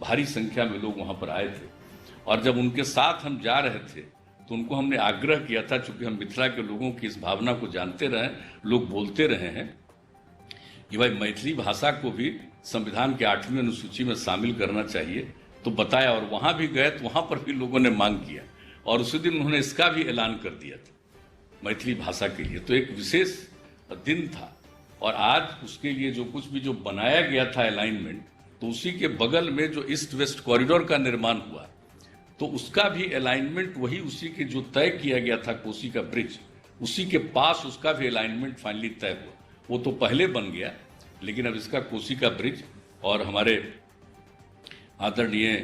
भारी संख्या में लोग वहां पर आए थे। और जब उनके साथ हम जा रहे थे तो उनको हमने आग्रह किया था, चूंकि हम मिथिला के लोगों की इस भावना को जानते रहे, लोग बोलते रहे हैं कि भाई मैथिली भाषा को भी संविधान के 8वीं अनुसूची में शामिल करना चाहिए, तो बताया। और वहां भी गए तो वहां पर भी लोगों ने मांग किया और उसी दिन उन्होंने इसका भी ऐलान कर दिया था मैथिली भाषा के लिए। तो एक विशेष दिन था। और आज उसके लिए जो कुछ भी जो बनाया गया था अलाइनमेंट, तो उसी के बगल में जो ईस्ट वेस्ट कॉरिडोर का निर्माण हुआ, तो उसका भी अलाइनमेंट वही उसी के जो तय किया गया था कोसी का ब्रिज, उसी के पास उसका भी अलाइनमेंट फाइनली तय हुआ। वो तो पहले बन गया, लेकिन अब इसका कोसी का ब्रिज, और हमारे आदरणीय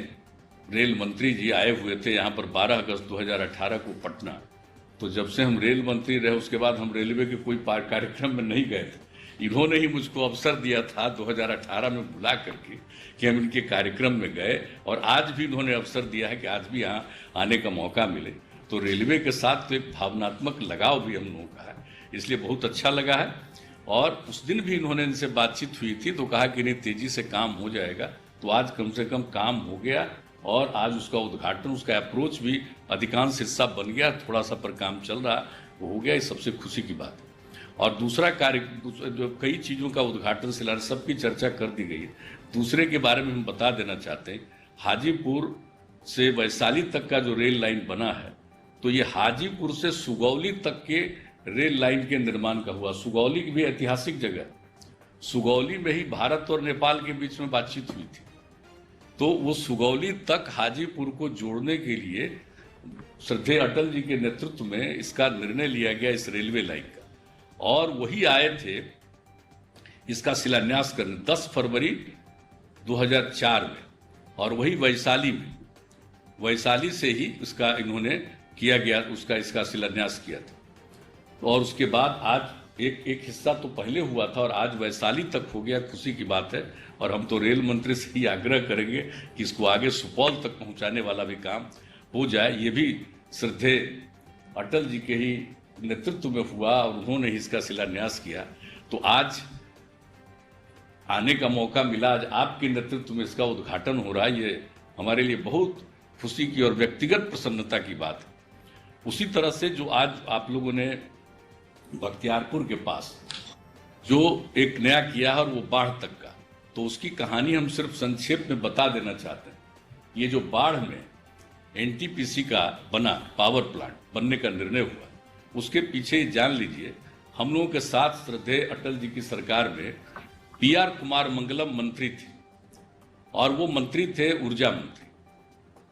रेल मंत्री जी आए हुए थे यहाँ पर 12 अगस्त 2018 को पटना। तो जब से हम रेल मंत्री रहे उसके बाद हम रेलवे के कोई कार्यक्रम में नहीं गए थे। इन्होंने ही मुझको अवसर दिया था 2018 में बुला करके कि हम इनके कार्यक्रम में गए, और आज भी इन्होंने अवसर दिया है कि आज भी यहाँ आने का मौका मिले। तो रेलवे के साथ तो एक भावनात्मक लगाव भी हम लोगों का है, इसलिए बहुत अच्छा लगा है। और उस दिन भी इन्होंने इनसे बातचीत हुई थी तो कहा कि नहीं तेजी से काम हो जाएगा, तो आज कम से कम काम हो गया और आज उसका उद्घाटन, उसका अप्रोच भी अधिकांश हिस्सा बन गया, थोड़ा सा पर काम चल रहा वो हो गया, ये सबसे खुशी की बात है। और दूसरा कार्य, जो कई चीज़ों का उद्घाटन शिलान्यास सबकी चर्चा कर दी गई है। दूसरे के बारे में हम बता देना चाहते हैं, हाजीपुर से वैशाली तक का जो रेल लाइन बना है, तो ये हाजीपुर से सुगौली तक के रेल लाइन के निर्माण का हुआ। सुगौली की भी ऐतिहासिक जगह, सुगौली में ही भारत और नेपाल के बीच में बातचीत हुई थी। तो वो सुगौली तक हाजीपुर को जोड़ने के लिए श्रद्धेय अटल जी के नेतृत्व में इसका निर्णय लिया गया, इस रेलवे लाइन का। और वही आए थे इसका शिलान्यास करने 10 फरवरी 2004 में, और वही वैशाली में, वैशाली से ही इसका इन्होंने किया गया, इसका शिलान्यास किया था। और उसके बाद आज एक हिस्सा तो पहले हुआ था और आज वैशाली तक हो गया, खुशी की बात है। और हम तो रेल मंत्री से ही आग्रह करेंगे कि इसको आगे सुपौल तक पहुंचाने वाला भी काम हो जाए। ये भी श्रद्धेय अटल जी के ही नेतृत्व में हुआ और उन्होंने ही इसका शिलान्यास किया। तो आज आने का मौका मिला, आज आपके नेतृत्व में इसका उद्घाटन हो रहा है। ये हमारे लिए बहुत खुशी की और व्यक्तिगत प्रसन्नता की बात है। उसी तरह से जो आज आप लोगों ने बख्तियारपुर के पास जो एक नया किया है और वो बाढ़ तक का, तो उसकी कहानी हम सिर्फ संक्षेप में बता देना चाहते हैं। ये जो बाढ़ में एनटीपीसी का बना पावर प्लांट बनने का निर्णय हुआ, उसके पीछे जान लीजिए हम लोगों के साथ श्रद्धेय अटल जी की सरकार में पीआर कुमार मंगलम मंत्री थे और वो मंत्री थे ऊर्जा मंत्री।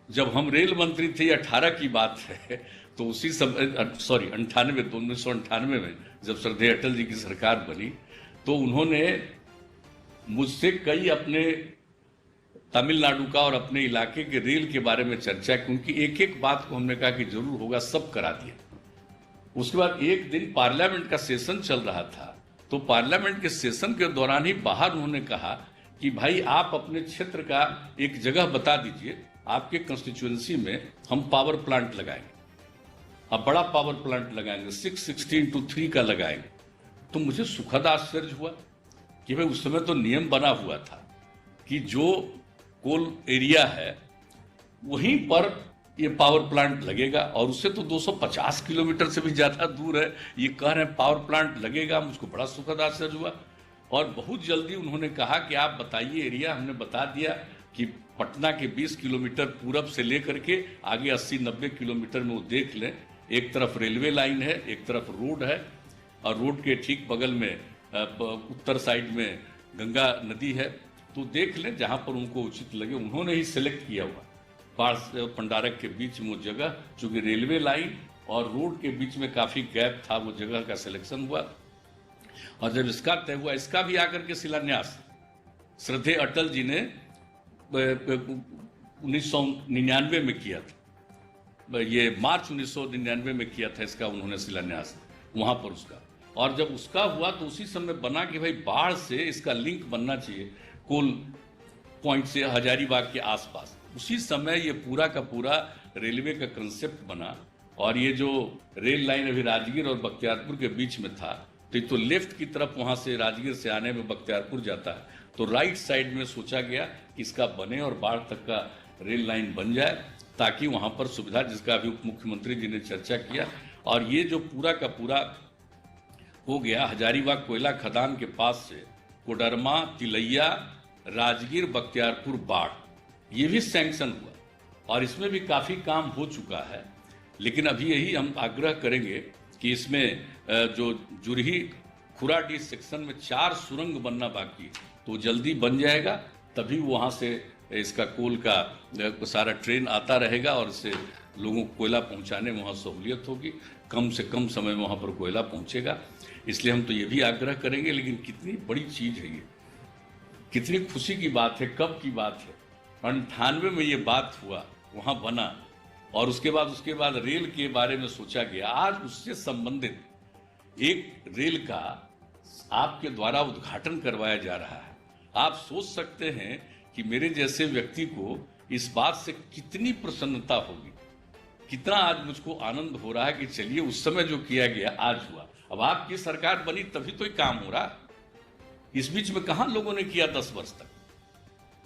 जब हम रेल मंत्री थे, 18 की बात है, तो उसी समय 1998 में जब श्रद्धेय अटल जी की सरकार बनी, तो उन्होंने मुझसे कई अपने तमिलनाडु का और अपने इलाके के रेल के बारे में चर्चा, क्योंकि एक एक बात को हमने कहा कि जरूर होगा, सब करा दिया। उसके बाद एक दिन पार्लियामेंट का सेशन चल रहा था, तो पार्लियामेंट के सेशन के दौरान ही बाहर उन्होंने कहा कि भाई आप अपने क्षेत्र का एक जगह बता दीजिए, आपके कंस्टिट्यूएंसी में हम पावर प्लांट लगाएंगे, अब बड़ा पावर प्लांट लगाएंगे, 616x3 का लगाएंगे। तो मुझे सुखद आश्चर्य हुआ कि भाई उस समय तो नियम बना हुआ था कि जो कोल एरिया है वहीं पर ये पावर प्लांट लगेगा, और उससे तो 250 किलोमीटर से भी ज्यादा दूर है। ये कह रहे हैं पावर प्लांट लगेगा, मुझको बड़ा सुखद आश्चर्य हुआ। और बहुत जल्दी उन्होंने कहा कि आप बताइए एरिया। हमने बता दिया कि पटना के 20 किलोमीटर पूरब से लेकर के आगे 80-90 किलोमीटर में वो देख लें, एक तरफ रेलवे लाइन है, एक तरफ रोड है, और रोड के ठीक बगल में उत्तर साइड में गंगा नदी है। तो देख लें जहां पर उनको उचित लगे। उन्होंने ही सिलेक्ट किया हुआ बाढ़ पंडारक के बीच में वो जगह, चूंकि रेलवे लाइन और रोड के बीच में काफी गैप था, वो जगह का सिलेक्शन हुआ। और जब इसका तय हुआ, इसका भी आकर के शिलान्यास श्रद्धेय अटल जी ने 1999 में किया था। ये मार्च 1999 में किया था इसका उन्होंने शिलान्यास वहां पर उसका। और जब उसका हुआ तो उसी समय बना कि भाई बाढ़ से इसका लिंक बनना चाहिए कोल पॉइंट से हजारीबाग के आसपास। उसी समय ये पूरा का पूरा रेलवे का कंसेप्ट बना। और ये जो रेल लाइन अभी राजगीर और बख्तियारपुर के बीच में था, तो लेफ्ट की तरफ वहां से राजगीर से आने में बख्तियारपुर जाता है, तो राइट साइड में सोचा गया कि इसका बने और बाढ़ तक का रेल लाइन बन जाए, ताकि वहां पर सुविधा, जिसका अभी उप मुख्यमंत्री जी ने चर्चा किया। और ये जो पूरा का पूरा हो गया, हजारीबाग कोयला खदान के पास से कोडरमा, तिलैया, राजगीर, बख्तियारपुर, बाढ़, ये भी सैंक्शन हुआ और इसमें भी काफी काम हो चुका है। लेकिन अभी यही हम आग्रह करेंगे कि इसमें जो जुरही खुराडी सेक्शन में 4 सुरंग बनना बाकी, तो जल्दी बन जाएगा। तभी वहां से इसका कोल का सारा ट्रेन आता रहेगा और इससे लोगों को कोयला पहुंचाने में वहां सहूलियत होगी, कम से कम समय में वहां पर कोयला पहुंचेगा। इसलिए हम तो ये भी आग्रह करेंगे। लेकिन कितनी बड़ी चीज है ये, कितनी खुशी की बात है, कब की बात है, 98 में ये बात हुआ, वहां बना, और उसके बाद रेल के बारे में सोचा गया। आज उससे संबंधित एक रेल का आपके द्वारा उद्घाटन करवाया जा रहा है। आप सोच सकते हैं कि मेरे जैसे व्यक्ति को इस बात से कितनी प्रसन्नता होगी, कितना आज मुझको आनंद हो रहा है कि चलिए उस समय जो किया गया आज हुआ। अब आपकी सरकार बनी तभी तो ये काम हो रहा। इस बीच में कहां लोगों ने किया 10 वर्ष तक?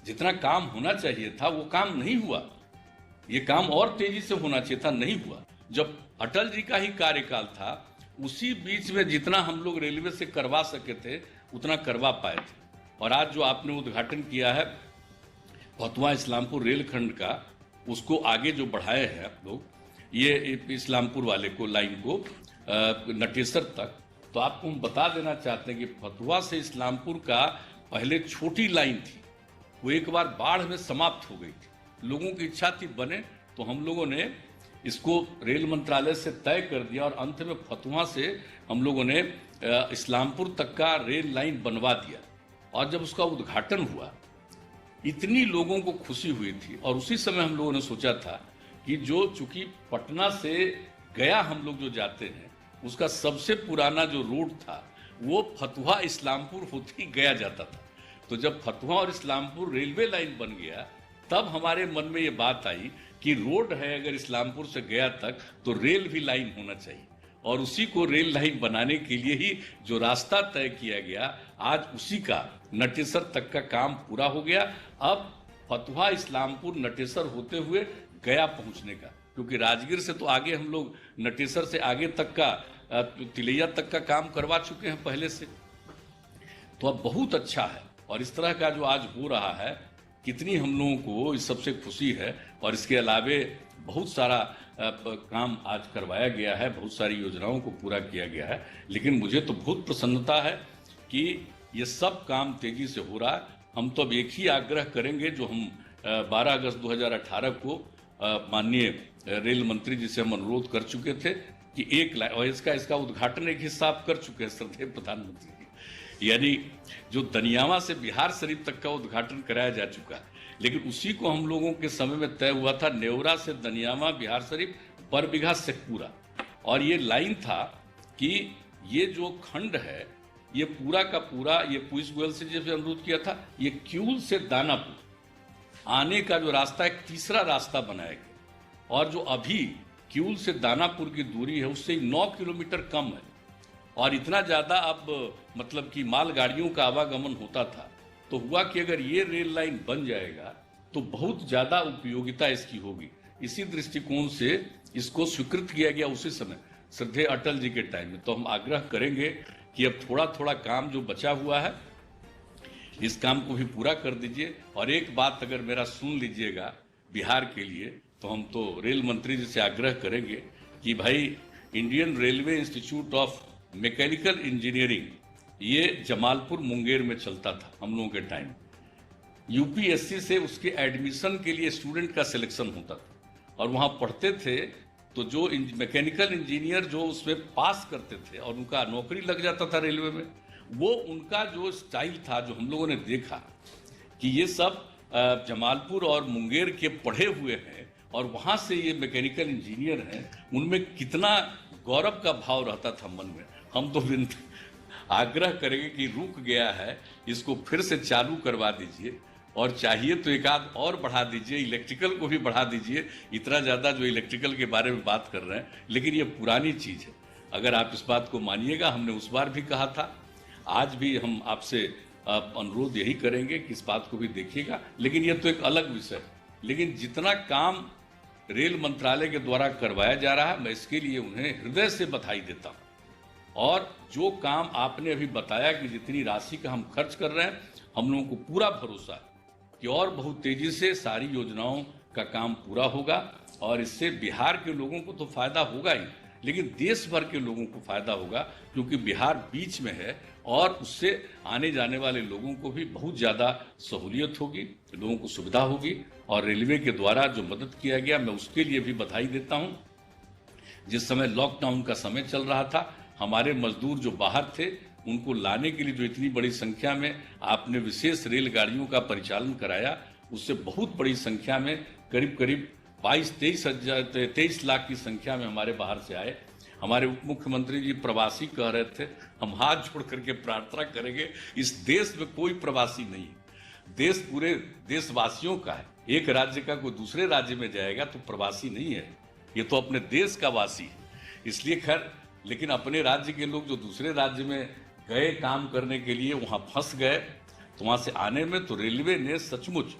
जितना काम होना चाहिए था वो काम नहीं हुआ। ये काम और तेजी से होना चाहिए था, नहीं हुआ। जब अटल जी का ही कार्यकाल था, उसी बीच में जितना हम लोग रेलवे से करवा सके थे उतना करवा पाए थे। और आज जो आपने उद्घाटन किया है फतुहा इस्लामपुर रेलखंड का, उसको आगे जो बढ़ाए हैं आप लोग, ये इस्लामपुर वाले को लाइन को नटेसर तक, तो आपको हम बता देना चाहते हैं कि फतुहा से इस्लामपुर का पहले छोटी लाइन थी, वो एक बार बाढ़ में समाप्त हो गई थी। लोगों की इच्छा थी बने, तो हम लोगों ने इसको रेल मंत्रालय से तय कर दिया और अंत में फतुहा से हम लोगों ने इस्लामपुर तक का रेल लाइन बनवा दिया। और जब उसका उद्घाटन हुआ, इतनी लोगों को खुशी हुई थी। और उसी समय हम लोगों ने सोचा था कि जो चूंकि पटना से गया हम लोग जो जाते हैं, उसका सबसे पुराना जो रोड था वो फतुहा इस्लामपुर होते ही गया जाता था। तो जब फतुहा और इस्लामपुर रेलवे लाइन बन गया, तब हमारे मन में ये बात आई कि रोड है अगर इस्लामपुर से गया तक, तो रेल भी लाइन होना चाहिए। और उसी को रेल लाइन बनाने के लिए ही जो रास्ता तय किया गया, आज उसी का नटेसर तक का काम पूरा हो गया। अब फतुहा इस्लामपुर नटेसर होते हुए गया पहुंचने का, क्योंकि राजगीर से तो आगे हम लोग नटेसर से आगे तक का तिलैया तक का काम करवा चुके हैं पहले से। तो अब बहुत अच्छा है। और इस तरह का जो आज हो रहा है, कितनी हम लोगों को इस सबसे खुशी है। और इसके अलावे बहुत सारा काम आज करवाया गया है, बहुत सारी योजनाओं को पूरा किया गया है। लेकिन मुझे तो बहुत प्रसन्नता है कि ये सब काम तेजी से हो रहा है। हम तो अब एक ही आग्रह करेंगे, जो हम 12 अगस्त 2018 को माननीय रेल मंत्री जी से हम अनुरोध कर चुके थे कि एक लाइन, और इसका उद्घाटन एक हिस्सा आप कर चुके हैं श्रद्धेय प्रधानमंत्री जी, यानी जो दनियावा से बिहार शरीफ तक का उद्घाटन कराया जा चुका है। लेकिन उसी को हम लोगों के समय में तय हुआ था, नेवरा से दनियावा बिहार शरीफ बरबीघा शेखपुरा। और ये लाइन था कि ये जो खंड है, ये पूरा का पूरा, ये पीयूष गोयल से जैसे अनुरोध किया था, ये क्यूल से दानापुर आने का जो रास्ता, एक तीसरा रास्ता बनाया गया। और जो अभी क्यूल से दानापुर की दूरी है, उससे 9 किलोमीटर कम है। और इतना ज़्यादा अब मतलब कि मालगाड़ियों का आवागमन होता था। तो हुआ कि अगर ये रेल लाइन बन जाएगा तो बहुत ज़्यादा उपयोगिता इसकी होगी। इसी दृष्टिकोण से इसको स्वीकृत किया गया उसी समय श्रद्धेय अटल जी के टाइम में। तो हम आग्रह करेंगे कि अब थोड़ा थोड़ा काम जो बचा हुआ है, इस काम को भी पूरा कर दीजिए। और एक बात अगर मेरा सुन लीजिएगा बिहार के लिए, तो हम तो रेल मंत्री जी से आग्रह करेंगे कि भाई, Indian railway institute of mechanical engineering, ये जमालपुर मुंगेर में चलता था हम लोगों के टाइम। यूपीएससी से उसके एडमिशन के लिए स्टूडेंट का सिलेक्शन होता था और वहाँ पढ़ते थे। तो जो मैकेनिकल इंजीनियर जो उसमें पास करते थे और उनका नौकरी लग जाता था रेलवे में, वो उनका जो स्टाइल था, जो हम लोगों ने देखा कि ये सब जमालपुर और मुंगेर के पढ़े हुए हैं और वहाँ से ये मैकेनिकल इंजीनियर हैं, उनमें कितना गौरव का भाव रहता था मन में। हम तो आग्रह करेंगे कि रुक गया है, इसको फिर से चालू करवा दीजिए। और चाहिए तो एक आध और बढ़ा दीजिए, इलेक्ट्रिकल को भी बढ़ा दीजिए। इतना ज़्यादा जो इलेक्ट्रिकल के बारे में बात कर रहे हैं, लेकिन ये पुरानी चीज़ है। अगर आप इस बात को मानिएगा, हमने उस बार भी कहा था, आज भी हम आपसे अनुरोध यही करेंगे कि इस बात को भी देखिएगा। लेकिन ये तो एक अलग विषय है। लेकिन जितना काम रेल मंत्रालय के द्वारा करवाया जा रहा है, मैं इसके लिए उन्हें हृदय से बधाई देता हूँ। और जो काम आपने अभी बताया कि जितनी राशि का हम खर्च कर रहे हैं, हम लोगों को पूरा भरोसा है कि और बहुत तेजी से सारी योजनाओं का काम पूरा होगा। और इससे बिहार के लोगों को तो फायदा होगा ही, लेकिन देश भर के लोगों को फायदा होगा, क्योंकि बिहार बीच में है और उससे आने जाने वाले लोगों को भी बहुत ज़्यादा सहूलियत होगी, लोगों को सुविधा होगी। और रेलवे के द्वारा जो मदद किया गया, मैं उसके लिए भी बधाई देता हूँ। जिस समय लॉकडाउन का समय चल रहा था, हमारे मजदूर जो बाहर थे, उनको लाने के लिए जो इतनी बड़ी संख्या में आपने विशेष रेलगाड़ियों का परिचालन कराया, उससे बहुत बड़ी संख्या में करीब 22-23 लाख की संख्या में हमारे बाहर से आए। हमारे उप मुख्यमंत्री जी प्रवासी कह रहे थे, हम हाथ जोड़ करके प्रार्थना करेंगे, इस देश में कोई प्रवासी नहीं है, देश पूरे देशवासियों का है। एक राज्य का कोई दूसरे राज्य में जाएगा तो प्रवासी नहीं है, ये तो अपने देश का वासी है। इसलिए खैर, लेकिन अपने राज्य के लोग जो दूसरे राज्य में गए काम करने के लिए, वहाँ फंस गए, तो वहाँ से आने में तो रेलवे ने सचमुच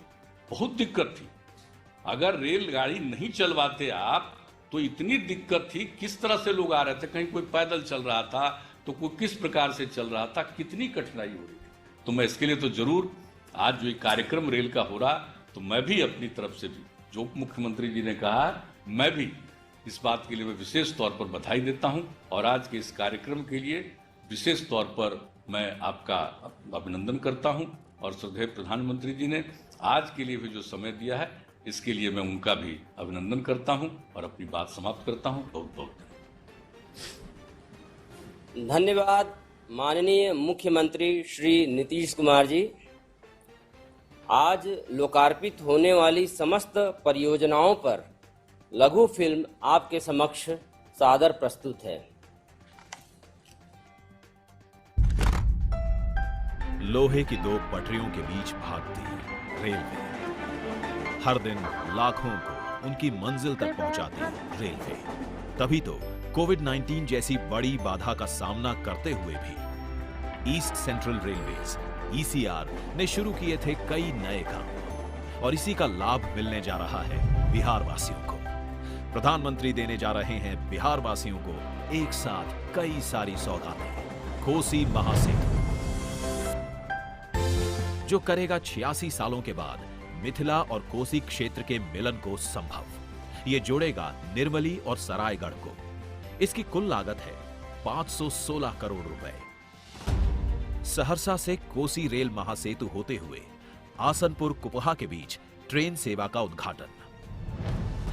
बहुत दिक्कत थी। अगर रेलगाड़ी नहीं चलवाते आप, तो इतनी दिक्कत थी, किस तरह से लोग आ रहे थे, कहीं कोई पैदल चल रहा था तो कोई किस प्रकार से चल रहा था, कितनी कठिनाई हो रही थी। तो मैं इसके लिए तो जरूर, आज जो कार्यक्रम रेल का हो रहा, तो मैं भी अपनी तरफ से भी, जो उप मुख्यमंत्री जी ने कहा, मैं भी इस बात के लिए मैं विशेष तौर पर बधाई देता हूं और आज के इस कार्यक्रम के लिए विशेष तौर पर मैं आपका अभिनंदन करता हूं और श्रद्धेय प्रधानमंत्री जी ने आज के लिए भी जो समय दिया है इसके लिए मैं उनका भी अभिनंदन करता हूं और अपनी बात समाप्त करता हूं। बहुत बहुत धन्यवाद माननीय मुख्यमंत्री श्री नीतीश कुमार जी। आज लोकार्पित होने वाली समस्त परियोजनाओं पर लघु फिल्म आपके समक्ष सादर प्रस्तुत है। लोहे की दो पटरियों के बीच भागती रेलवे, हर दिन लाखों को उनकी मंजिल तक पहुंचाती रेलवे। तभी तो कोविड-19 जैसी बड़ी बाधा का सामना करते हुए भी ईस्ट सेंट्रल रेलवेज (ECR) ने शुरू किए थे कई नए काम और इसी का लाभ मिलने जा रहा है बिहार वासियों को। प्रधानमंत्री देने जा रहे हैं बिहार वासियों को एक साथ कई सारी सौगातें। कोसी महासेतु जो करेगा 86 सालों के बाद मिथिला और कोसी क्षेत्र के मिलन को संभव। ये जोड़ेगा निर्मली और सरायगढ़ को। इसकी कुल लागत है 516 करोड़ रुपए। सहरसा से कोसी रेल महासेतु होते हुए आसनपुर कुपहा के बीच ट्रेन सेवा का उद्घाटन।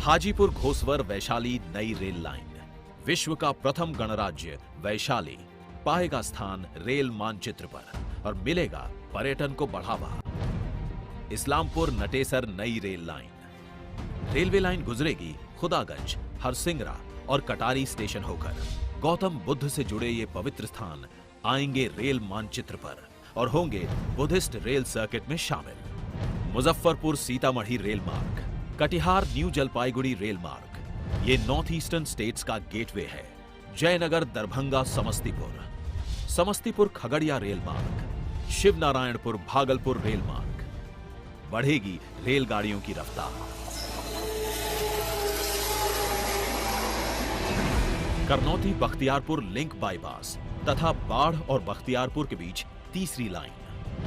हाजीपुर घोसवर वैशाली नई रेल लाइन, विश्व का प्रथम गणराज्य वैशाली पाएगा स्थान रेल मानचित्र पर और मिलेगा पर्यटन को बढ़ावा। इस्लामपुर नटेसर नई रेल लाइन, रेलवे लाइन गुजरेगी खुदागंज, हरसिंगरा और कटारी स्टेशन होकर। गौतम बुद्ध से जुड़े ये पवित्र स्थान आएंगे रेल मानचित्र पर और होंगे बुद्धिस्ट रेल सर्किट में शामिल। मुजफ्फरपुर सीतामढ़ी रेल मार्ग, कटिहार न्यू जलपाईगुड़ी रेल मार्ग, ये नॉर्थ ईस्टर्न स्टेट्स का गेटवे है। जयनगर दरभंगा समस्तीपुर, समस्तीपुर खगड़िया रेल मार्ग, शिवनारायणपुर भागलपुर रेल मार्ग। बढ़ेगी रेलगाड़ियों की रफ्तार। करनौती बख्तियारपुर लिंक बाईपास तथा बाढ़ और बख्तियारपुर के बीच तीसरी लाइन,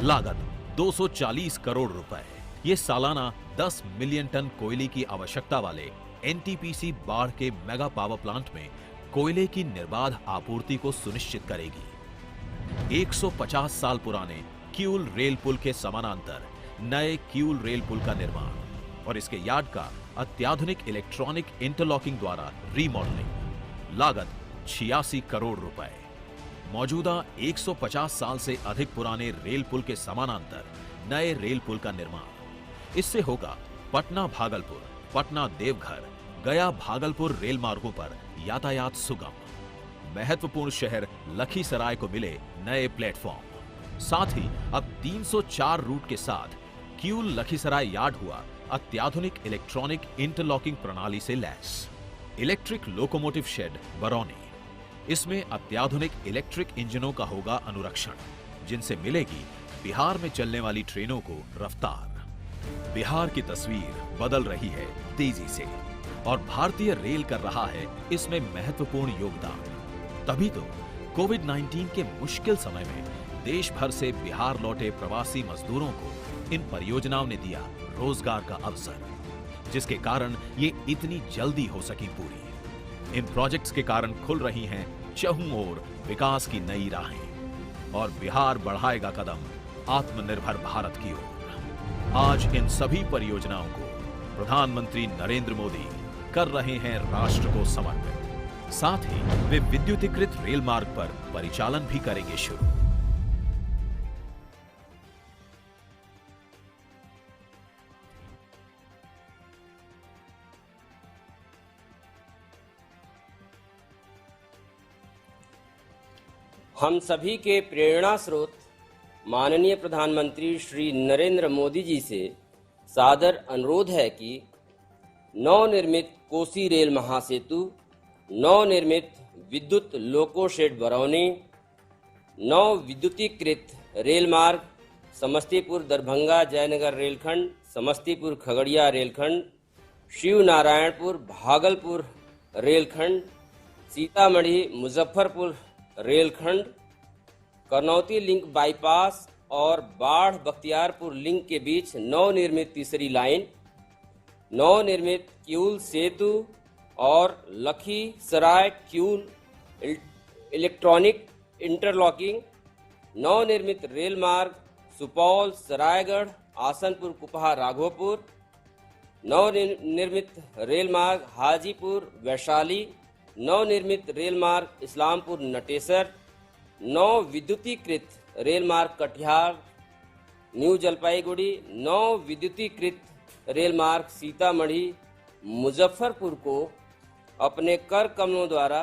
लागत 240 करोड़ रुपए। ये सालाना 10 मिलियन टन कोयले की आवश्यकता वाले NTPC बाढ़ के मेगा पावर प्लांट में कोयले की निर्बाध आपूर्ति को सुनिश्चित करेगी। 150 साल पुराने किऊल रेल पुल के समानांतर नए किऊल रेल पुल का निर्माण और इसके यार्ड का अत्याधुनिक इलेक्ट्रॉनिक इंटरलॉकिंग द्वारा रीमॉडलिंग, लागत 86 करोड़ रुपए। मौजूदा 150 साल से अधिक पुराने रेल पुल के समानांतर नए रेल पुल का निर्माण। इससे होगा पटना भागलपुर, पटना देवघर, गया भागलपुर रेल मार्गों पर यातायात सुगम। महत्वपूर्ण शहर लखीसराय को मिले नए प्लेटफॉर्म। साथ ही अब 304 रूट के साथ किऊल लखीसराय यार्ड हुआ अत्याधुनिक इलेक्ट्रॉनिक इंटरलॉकिंग प्रणाली से lace. Electric locomotive shade Barauni, इसमें अत्याधुनिक इलेक्ट्रिक इंजनों का होगा अनुरक्षण, जिनसे मिलेगी बिहार में चलने वाली ट्रेनों को रफ्तार। बिहार की तस्वीर बदल रही है तेजी से और भारतीय रेल कर रहा है इसमें महत्वपूर्ण योगदान। तभी तो कोविड-19 के मुश्किल समय में देश भर से बिहार लौटे प्रवासी मजदूरों को इन परियोजनाओं ने दिया रोजगार का अवसर, जिसके कारण ये इतनी जल्दी हो सकी पूरी। इन प्रोजेक्ट्स के कारण खुल रही हैं चहुं ओर विकास की नई राहें और बिहार बढ़ाएगा कदम आत्मनिर्भर भारत की ओर। आज इन सभी परियोजनाओं को प्रधानमंत्री नरेंद्र मोदी कर रहे हैं राष्ट्र को समर्पित। साथ ही वे विद्युतीकृत रेल मार्ग पर परिचालन भी करेंगे शुरू। हम सभी के प्रेरणा स्रोत माननीय प्रधानमंत्री श्री नरेंद्र मोदी जी से सादर अनुरोध है कि नवनिर्मित कोसी रेल महासेतु, नवनिर्मित विद्युत लोको शेड बरौनी, नव विद्युतीकृत रेल मार्ग, समस्तीपुर दरभंगा जयनगर रेलखंड, समस्तीपुर खगड़िया रेलखंड, शिवनारायणपुर भागलपुर रेलखंड, सीतामढ़ी मुजफ्फरपुर रेलखंड, करनौती लिंक बाईपास और बाढ़ बख्तियारपुर लिंक के बीच नवनिर्मित तीसरी लाइन, नवनिर्मित किऊल सेतु, और लखीसराय किऊल इलेक्ट्रॉनिक इंटरलॉकिंग, नवनिर्मित रेल मार्ग सुपौल सरायगढ़ आसनपुर कुपहा राघोपुर, नवनिर्मित रेल मार्ग हाजीपुर वैशाली, नवनिर्मित रेल मार्ग इस्लामपुर नटेसर, नव विद्युतीकृत रेल मार्ग कटिहार न्यू जलपाईगुड़ी, नव विद्युतीकृत रेल मार्ग सीतामढ़ी मुजफ्फरपुर को अपने कर कमलों द्वारा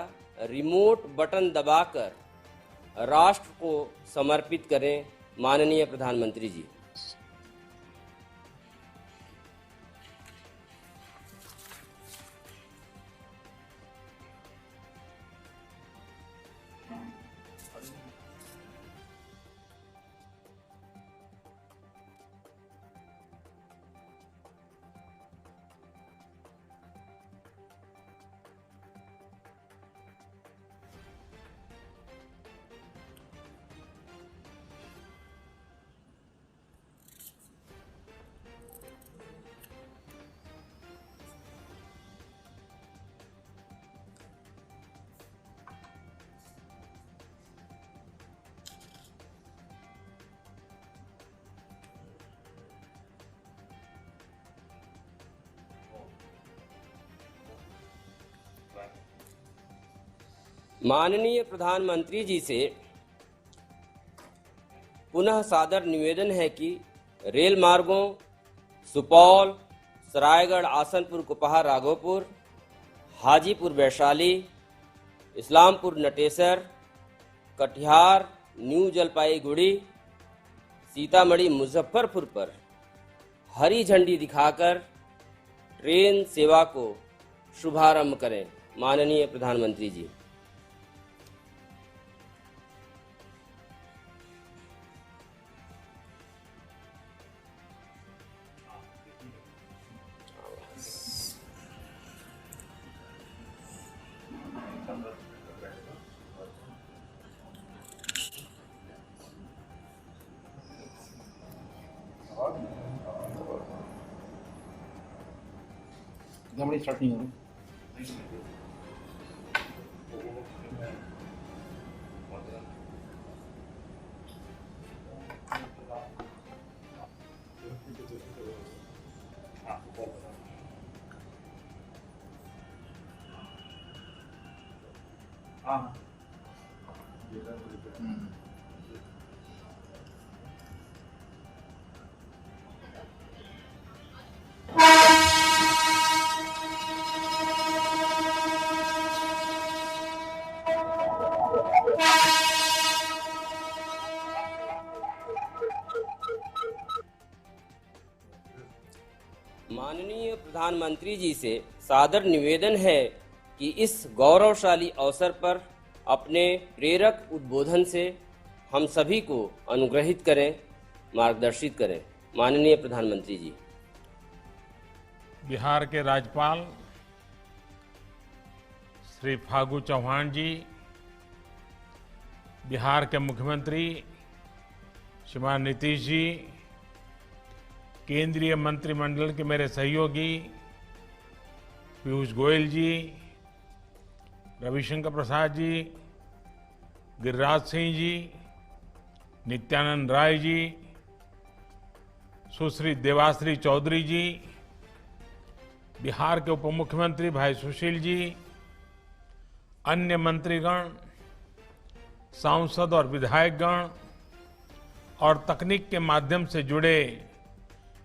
रिमोट बटन दबाकर राष्ट्र को समर्पित करें। माननीय प्रधानमंत्री जी। माननीय प्रधानमंत्री जी से पुनः सादर निवेदन है कि रेल मार्गों सुपौल सरायगढ़ आसनपुर कुपहा राघोपुर, हाजीपुर वैशाली, इस्लामपुर नटेसर, कटिहार न्यू जलपाईगुड़ी, सीतामढ़ी मुजफ्फरपुर पर हरी झंडी दिखाकर ट्रेन सेवा को शुभारंभ करें। माननीय प्रधानमंत्री जी। स्टार्ट नहीं होगी। माननीय प्रधानमंत्री जी से सादर निवेदन है कि इस गौरवशाली अवसर पर अपने प्रेरक उद्बोधन से हम सभी को अनुग्रहित करें, मार्गदर्शित करें। माननीय प्रधानमंत्री जी। बिहार के राज्यपाल श्री फागू चौहान जी, बिहार के मुख्यमंत्री श्रीमान नीतीश जी, केंद्रीय मंत्रिमंडल के मेरे सहयोगी पीयूष गोयल जी, रविशंकर प्रसाद जी, गिरिराज सिंह जी, नित्यानंद राय जी, सुश्री देवाश्री चौधरी जी, बिहार के उप मुख्यमंत्री भाई सुशील जी, अन्य मंत्रीगण, सांसद और विधायकगण और तकनीक के माध्यम से जुड़े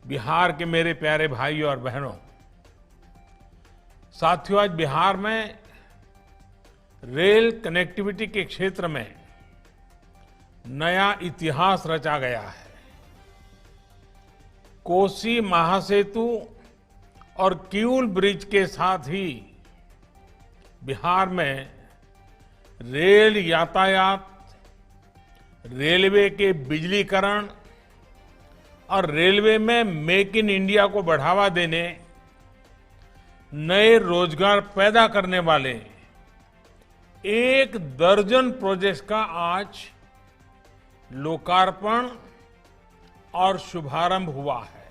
बिहार के मेरे प्यारे भाइयों और बहनों, साथियों, आज बिहार में रेल कनेक्टिविटी के क्षेत्र में नया इतिहास रचा गया है। कोसी महासेतु और किऊल ब्रिज के साथ ही बिहार में रेल यातायात, रेलवे के बिजलीकरण और रेलवे में मेक इन इंडिया को बढ़ावा देने, नए रोजगार पैदा करने वाले 1 दर्जन प्रोजेक्ट्स का आज लोकार्पण और शुभारंभ हुआ है।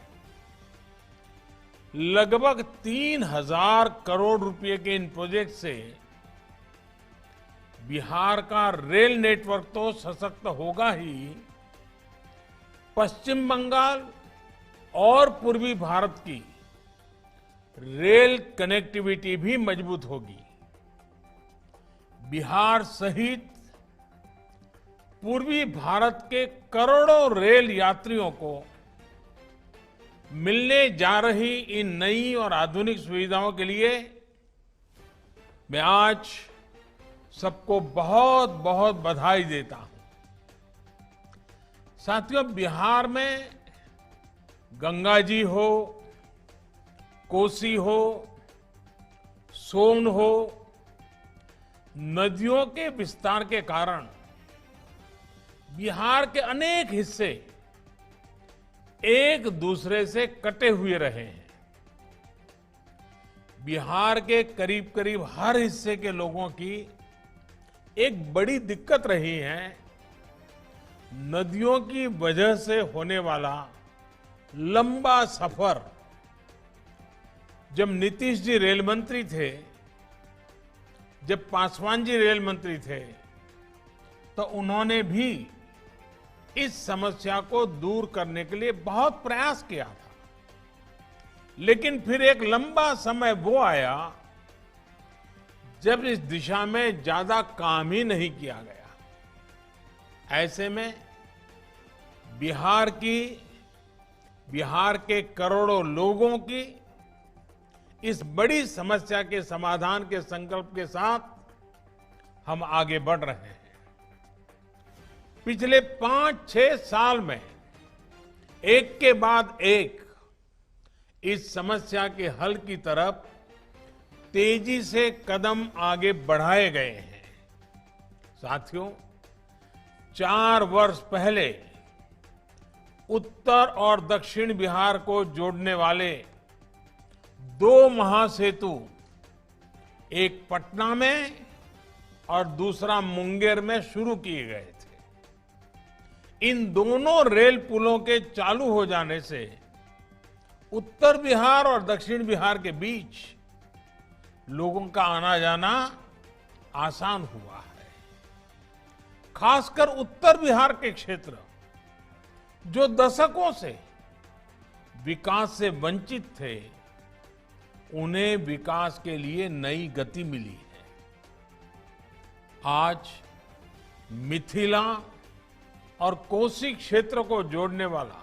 लगभग 3,000 करोड़ रुपए के इन प्रोजेक्ट से बिहार का रेल नेटवर्क तो सशक्त होगा ही, पश्चिम बंगाल और पूर्वी भारत की रेल कनेक्टिविटी भी मजबूत होगी। बिहार सहित पूर्वी भारत के करोड़ों रेल यात्रियों को मिलने जा रही इन नई और आधुनिक सुविधाओं के लिए मैं आज सबको बहुत बहुत बधाई देता हूं। साथियों, बिहार में गंगा जी हो, कोसी हो, सोन हो, नदियों के विस्तार के कारण बिहार के अनेक हिस्से एक दूसरे से कटे हुए रहे हैं। बिहार के करीब करीब हर हिस्से के लोगों की एक बड़ी दिक्कत रही है नदियों की वजह से होने वाला लंबा सफर। जब नीतीश जी रेल मंत्री थे, जब पासवान जी रेल मंत्री थे, तो उन्होंने भी इस समस्या को दूर करने के लिए बहुत प्रयास किया था। लेकिन फिर एक लंबा समय वो आया जब इस दिशा में ज्यादा काम ही नहीं किया गया। ऐसे में बिहार के करोड़ों लोगों की इस बड़ी समस्या के समाधान के संकल्प के साथ हम आगे बढ़ रहे हैं। पिछले 5-6 साल में एक के बाद एक इस समस्या के हल की तरफ तेजी से कदम आगे बढ़ाए गए हैं। साथियों, 4 वर्ष पहले उत्तर और दक्षिण बिहार को जोड़ने वाले 2 महासेतु, एक पटना में और दूसरा मुंगेर में शुरू किए गए थे। इन दोनों रेल पुलों के चालू हो जाने से उत्तर बिहार और दक्षिण बिहार के बीच लोगों का आना जाना आसान हुआ है। खासकर उत्तर बिहार के क्षेत्र जो दशकों से विकास से वंचित थे, उन्हें विकास के लिए नई गति मिली है। आज मिथिला और कोसी क्षेत्र को जोड़ने वाला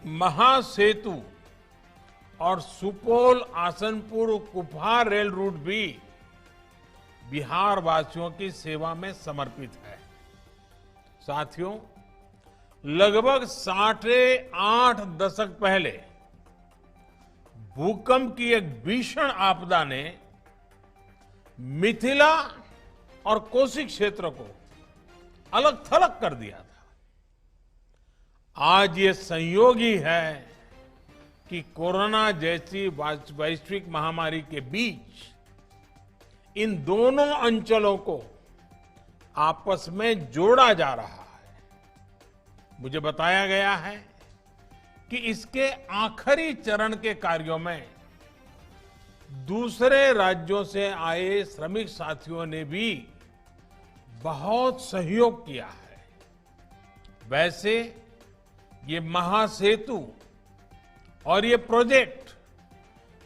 महासेतु और सुपौल आसनपुर कुपहा रेल रूट भी बिहार वासियों की सेवा में समर्पित है। साथियों, लगभग 8.5 दशक पहले भूकंप की एक भीषण आपदा ने मिथिला और कोसी क्षेत्र को अलग थलग कर दिया था। आज ये संयोग ही है कि कोरोना जैसी वैश्विक महामारी के बीच इन दोनों अंचलों को आपस में जोड़ा जा रहा है। मुझे बताया गया है कि इसके आखिरी चरण के कार्यों में दूसरे राज्यों से आए श्रमिक साथियों ने भी बहुत सहयोग किया है। वैसे ये महासेतु और ये प्रोजेक्ट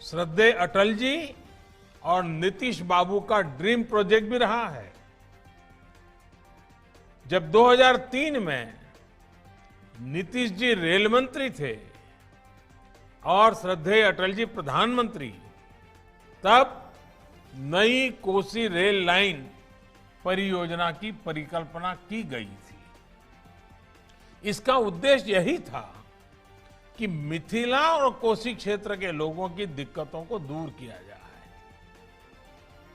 श्रद्धेय अटल जी और नीतीश बाबू का ड्रीम प्रोजेक्ट भी रहा है। जब 2003 में नीतीश जी रेल मंत्री थे और श्रद्धेय अटल जी प्रधानमंत्री, तब नई कोसी रेल लाइन परियोजना की परिकल्पना की गई थी। इसका उद्देश्य यही था कि मिथिला और कोसी क्षेत्र के लोगों की दिक्कतों को दूर किया जाए।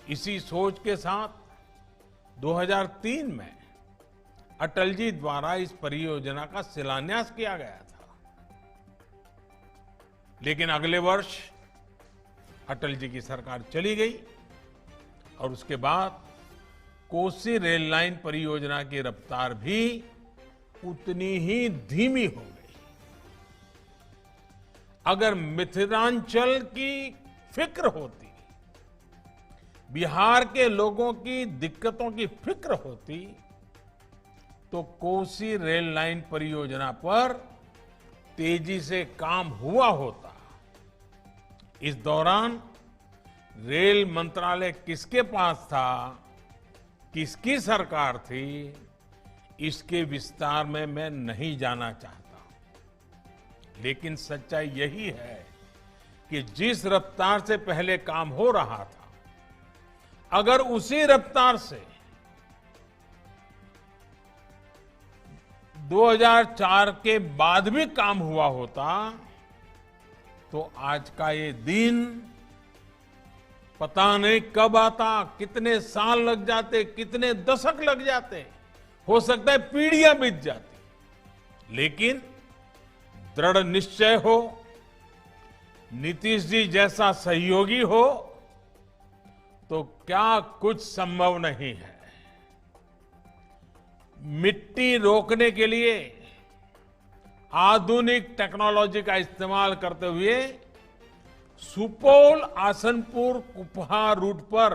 इसी सोच के साथ 2003 में अटल जी द्वारा इस परियोजना का शिलान्यास किया गया था। लेकिन अगले वर्ष अटल जी की सरकार चली गई और उसके बाद कोसी रेल लाइन परियोजना की रफ्तार भी उतनी ही धीमी हो गई। अगर मिथिलांचल की फिक्र होती, बिहार के लोगों की दिक्कतों की फिक्र होती, तो कोसी रेल लाइन परियोजना पर तेजी से काम हुआ होता। इस दौरान रेल मंत्रालय किसके पास था, किसकी सरकार थी, इसके विस्तार में मैं नहीं जाना चाहता। लेकिन सच्चाई यही है कि जिस रफ्तार से पहले काम हो रहा था, अगर उसी रफ्तार से 2004 के बाद भी काम हुआ होता, तो आज का ये दिन पता नहीं कब आता, कितने साल लग जाते, कितने दशक लग जाते, हो सकता है पीढ़ियां बीत जाती। लेकिन दृढ़ निश्चय हो, नीतीश जी जैसा सहयोगी हो, तो क्या कुछ संभव नहीं है। मिट्टी रोकने के लिए आधुनिक टेक्नोलॉजी का इस्तेमाल करते हुए सुपौल आसनपुर कुपहा रूट पर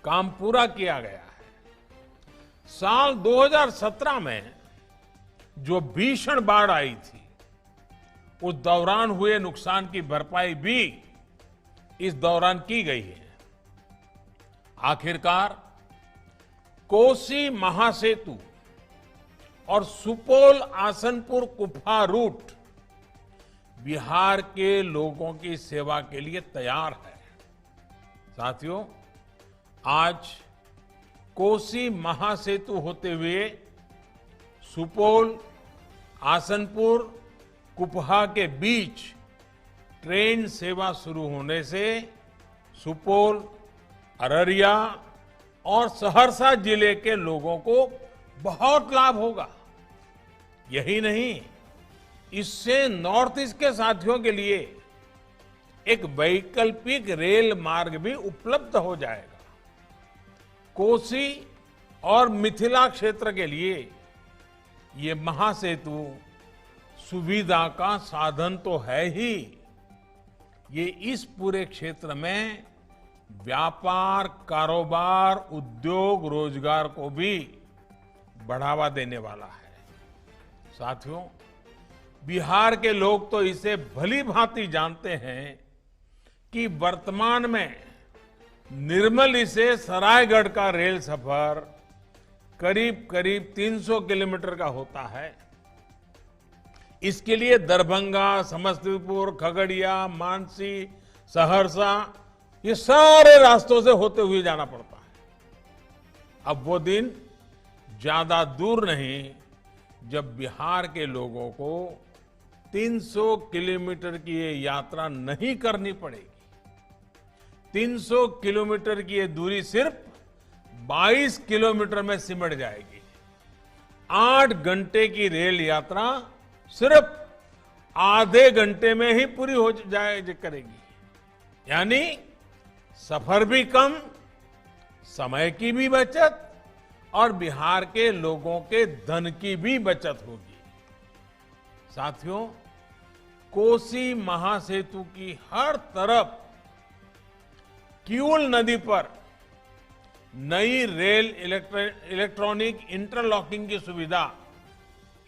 काम पूरा किया गया है। साल 2017 में जो भीषण बाढ़ आई थी, उस दौरान हुए नुकसान की भरपाई भी इस दौरान की गई है। आखिरकार कोसी महासेतु और सुपौल आसनपुर कुपहा रूट बिहार के लोगों की सेवा के लिए तैयार है। साथियों, आज कोसी महासेतु होते हुए सुपौल आसनपुर कुपहा के बीच ट्रेन सेवा शुरू होने से सुपौल, अररिया और सहरसा जिले के लोगों को बहुत लाभ होगा। यही नहीं, इससे नॉर्थ ईस्ट के साथियों के लिए एक वैकल्पिक रेल मार्ग भी उपलब्ध हो जाएगा। कोसी और मिथिला क्षेत्र के लिए ये महासेतु सुविधा का साधन तो है ही, ये इस पूरे क्षेत्र में व्यापार, कारोबार, उद्योग, रोजगार को भी बढ़ावा देने वाला है। साथियों, बिहार के लोग तो इसे भली भांति जानते हैं कि वर्तमान में निर्मली से सरायगढ़ का रेल सफर करीब करीब 300 किलोमीटर का होता है। इसके लिए दरभंगा, समस्तीपुर, खगड़िया, मानसी, सहरसा, ये सारे रास्तों से होते हुए जाना पड़ता है। अब वो दिन ज्यादा दूर नहीं जब बिहार के लोगों को 300 किलोमीटर की ये यात्रा नहीं करनी पड़ेगी। 300 किलोमीटर की ये दूरी सिर्फ 22 किलोमीटर में सिमट जाएगी। 8 घंटे की रेल यात्रा सिर्फ आधे घंटे में ही पूरी हो जाए करेगी। यानी सफर भी कम, समय की भी बचत और बिहार के लोगों के धन की भी बचत होगी। साथियों, कोसी महासेतु की हर तरफ किऊल नदी पर नई रेल इलेक्ट्रॉनिक इंटरलॉकिंग की सुविधा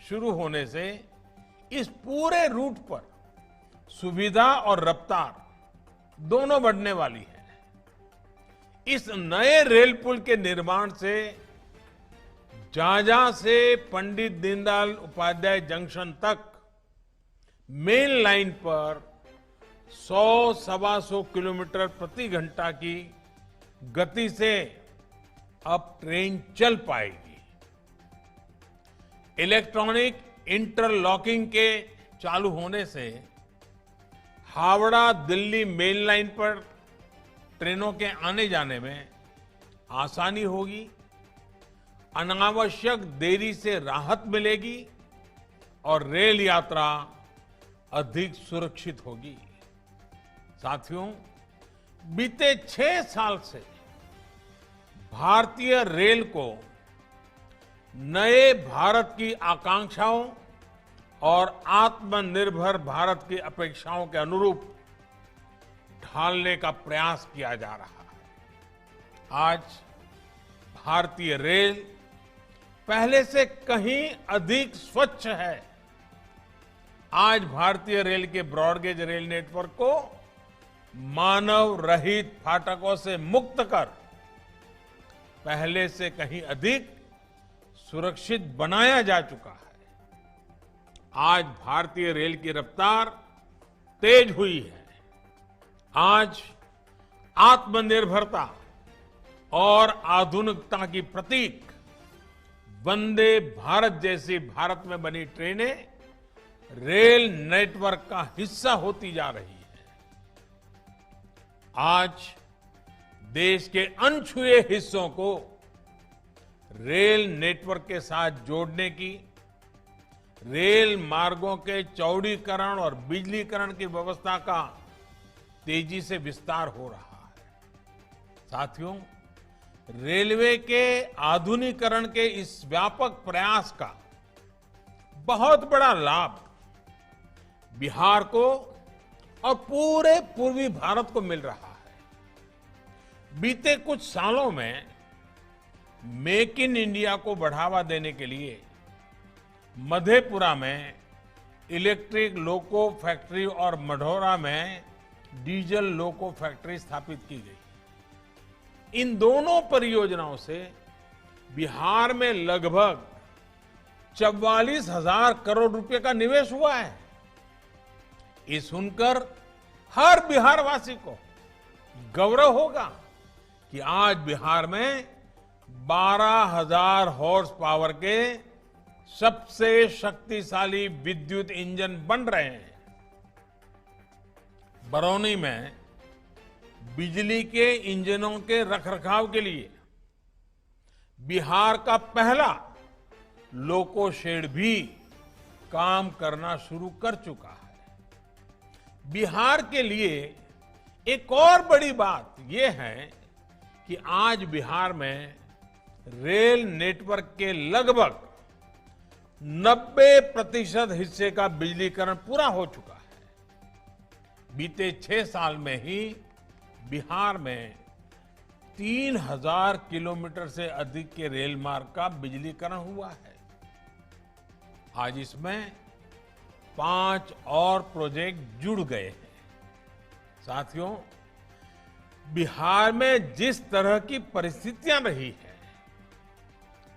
शुरू होने से इस पूरे रूट पर सुविधा और रफ्तार दोनों बढ़ने वाली है। इस नए रेल पुल के निर्माण से झाझा से पंडित दीनदयाल उपाध्याय जंक्शन तक मेन लाइन पर 100-125 किलोमीटर प्रति घंटा की गति से अब ट्रेन चल पाएगी। इलेक्ट्रॉनिक इंटरलॉकिंग के चालू होने से हावड़ा दिल्ली मेन लाइन पर ट्रेनों के आने जाने में आसानी होगी, अनावश्यक देरी से राहत मिलेगी और रेल यात्रा अधिक सुरक्षित होगी। साथियों, बीते 6 साल से भारतीय रेल को नए भारत की आकांक्षाओं और आत्मनिर्भर भारत की अपेक्षाओं के अनुरूप ढालने का प्रयास किया जा रहा है। आज भारतीय रेल पहले से कहीं अधिक स्वच्छ है। आज भारतीय रेल के ब्रॉडगेज रेल नेटवर्क को मानव रहित फाटकों से मुक्त कर पहले से कहीं अधिक सुरक्षित बनाया जा चुका है। आज भारतीय रेल की रफ्तार तेज हुई है। आज आत्मनिर्भरता और आधुनिकता की प्रतीक वंदे भारत जैसी भारत में बनी ट्रेनें रेल नेटवर्क का हिस्सा होती जा रही है। आज देश के अनछुए हिस्सों को रेल नेटवर्क के साथ जोड़ने की, रेल मार्गों के चौड़ीकरण और बिजलीकरण की व्यवस्था का तेजी से विस्तार हो रहा है। साथियों, रेलवे के आधुनिकीकरण के इस व्यापक प्रयास का बहुत बड़ा लाभ बिहार को और पूरे पूर्वी भारत को मिल रहा है। बीते कुछ सालों में मेक इन इंडिया को बढ़ावा देने के लिए मधेपुरा में इलेक्ट्रिक लोको फैक्ट्री और मढ़ौरा में डीजल लोको फैक्ट्री स्थापित की गई। इन दोनों परियोजनाओं से बिहार में लगभग 44,000 करोड़ रुपए का निवेश हुआ है। ये सुनकर हर बिहारवासी को गौरव होगा कि आज बिहार में 12,000 हॉर्स पावर के सबसे शक्तिशाली विद्युत इंजन बन रहे हैं। बरौनी में बिजली के इंजनों के रखरखाव के लिए बिहार का पहला लोको शेड भी काम करना शुरू कर चुका है। बिहार के लिए एक और बड़ी बात यह है कि आज बिहार में रेल नेटवर्क के लगभग 90% हिस्से का बिजलीकरण पूरा हो चुका है। बीते 6 साल में ही बिहार में 3,000 किलोमीटर से अधिक के रेल मार्ग का बिजलीकरण हुआ है। आज इसमें 5 और प्रोजेक्ट जुड़ गए हैं। साथियों, बिहार में जिस तरह की परिस्थितियां रही है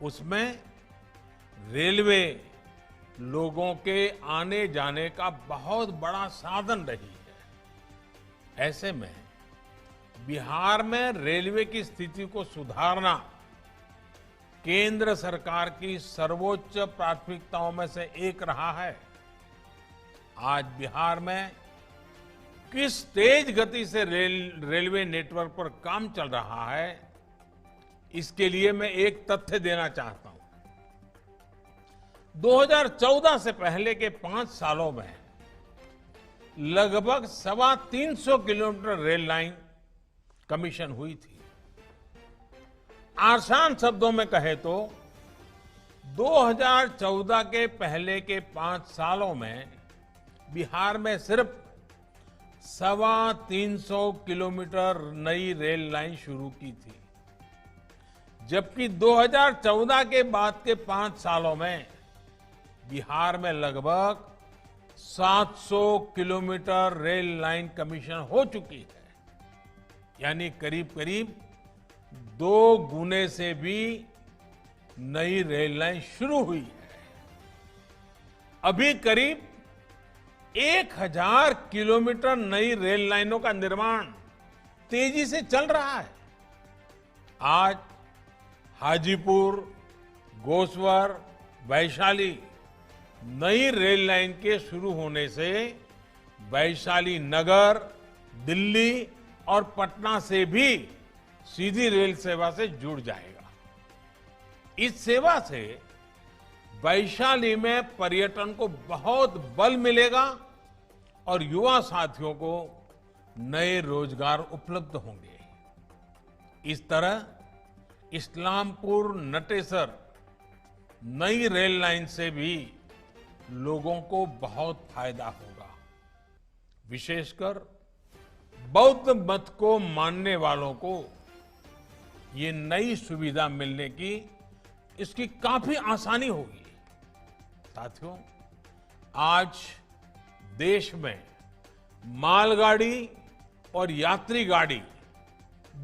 उसमें रेलवे लोगों के आने जाने का बहुत बड़ा साधन रही है। ऐसे में बिहार में रेलवे की स्थिति को सुधारना केंद्र सरकार की सर्वोच्च प्राथमिकताओं में से एक रहा है। आज बिहार में किस तेज गति से रेलवे नेटवर्क पर काम चल रहा है, इसके लिए मैं एक तथ्य देना चाहता हूं। 2014 से पहले के 5 सालों में लगभग 325 किलोमीटर रेल लाइन कमीशन हुई थी। आसान शब्दों में कहे तो 2014 के पहले के 5 सालों में बिहार में सिर्फ 325 किलोमीटर नई रेल लाइन शुरू की थी, जबकि 2014 के बाद के 5 सालों में बिहार में लगभग 700 किलोमीटर रेल लाइन कमीशन हो चुकी है। यानी करीब करीब 2 गुने से भी नई रेल लाइन शुरू हुई है। अभी करीब 1000 किलोमीटर नई रेल लाइनों का निर्माण तेजी से चल रहा है। आज हाजीपुर, गोसवर, वैशाली नई रेल लाइन के शुरू होने से वैशाली नगर, दिल्ली और पटना से भी सीधी रेल सेवा से जुड़ जाएगा। इस सेवा से वैशाली में पर्यटन को बहुत बल मिलेगा और युवा साथियों को नए रोजगार उपलब्ध होंगे। इस तरह इस्लामपुर नटेसर नई रेल लाइन से भी लोगों को बहुत फायदा होगा। विशेषकर बौद्ध मत को मानने वालों को ये नई सुविधा मिलने की इसकी काफी आसानी होगी। साथियों, आज देश में मालगाड़ी और यात्री गाड़ी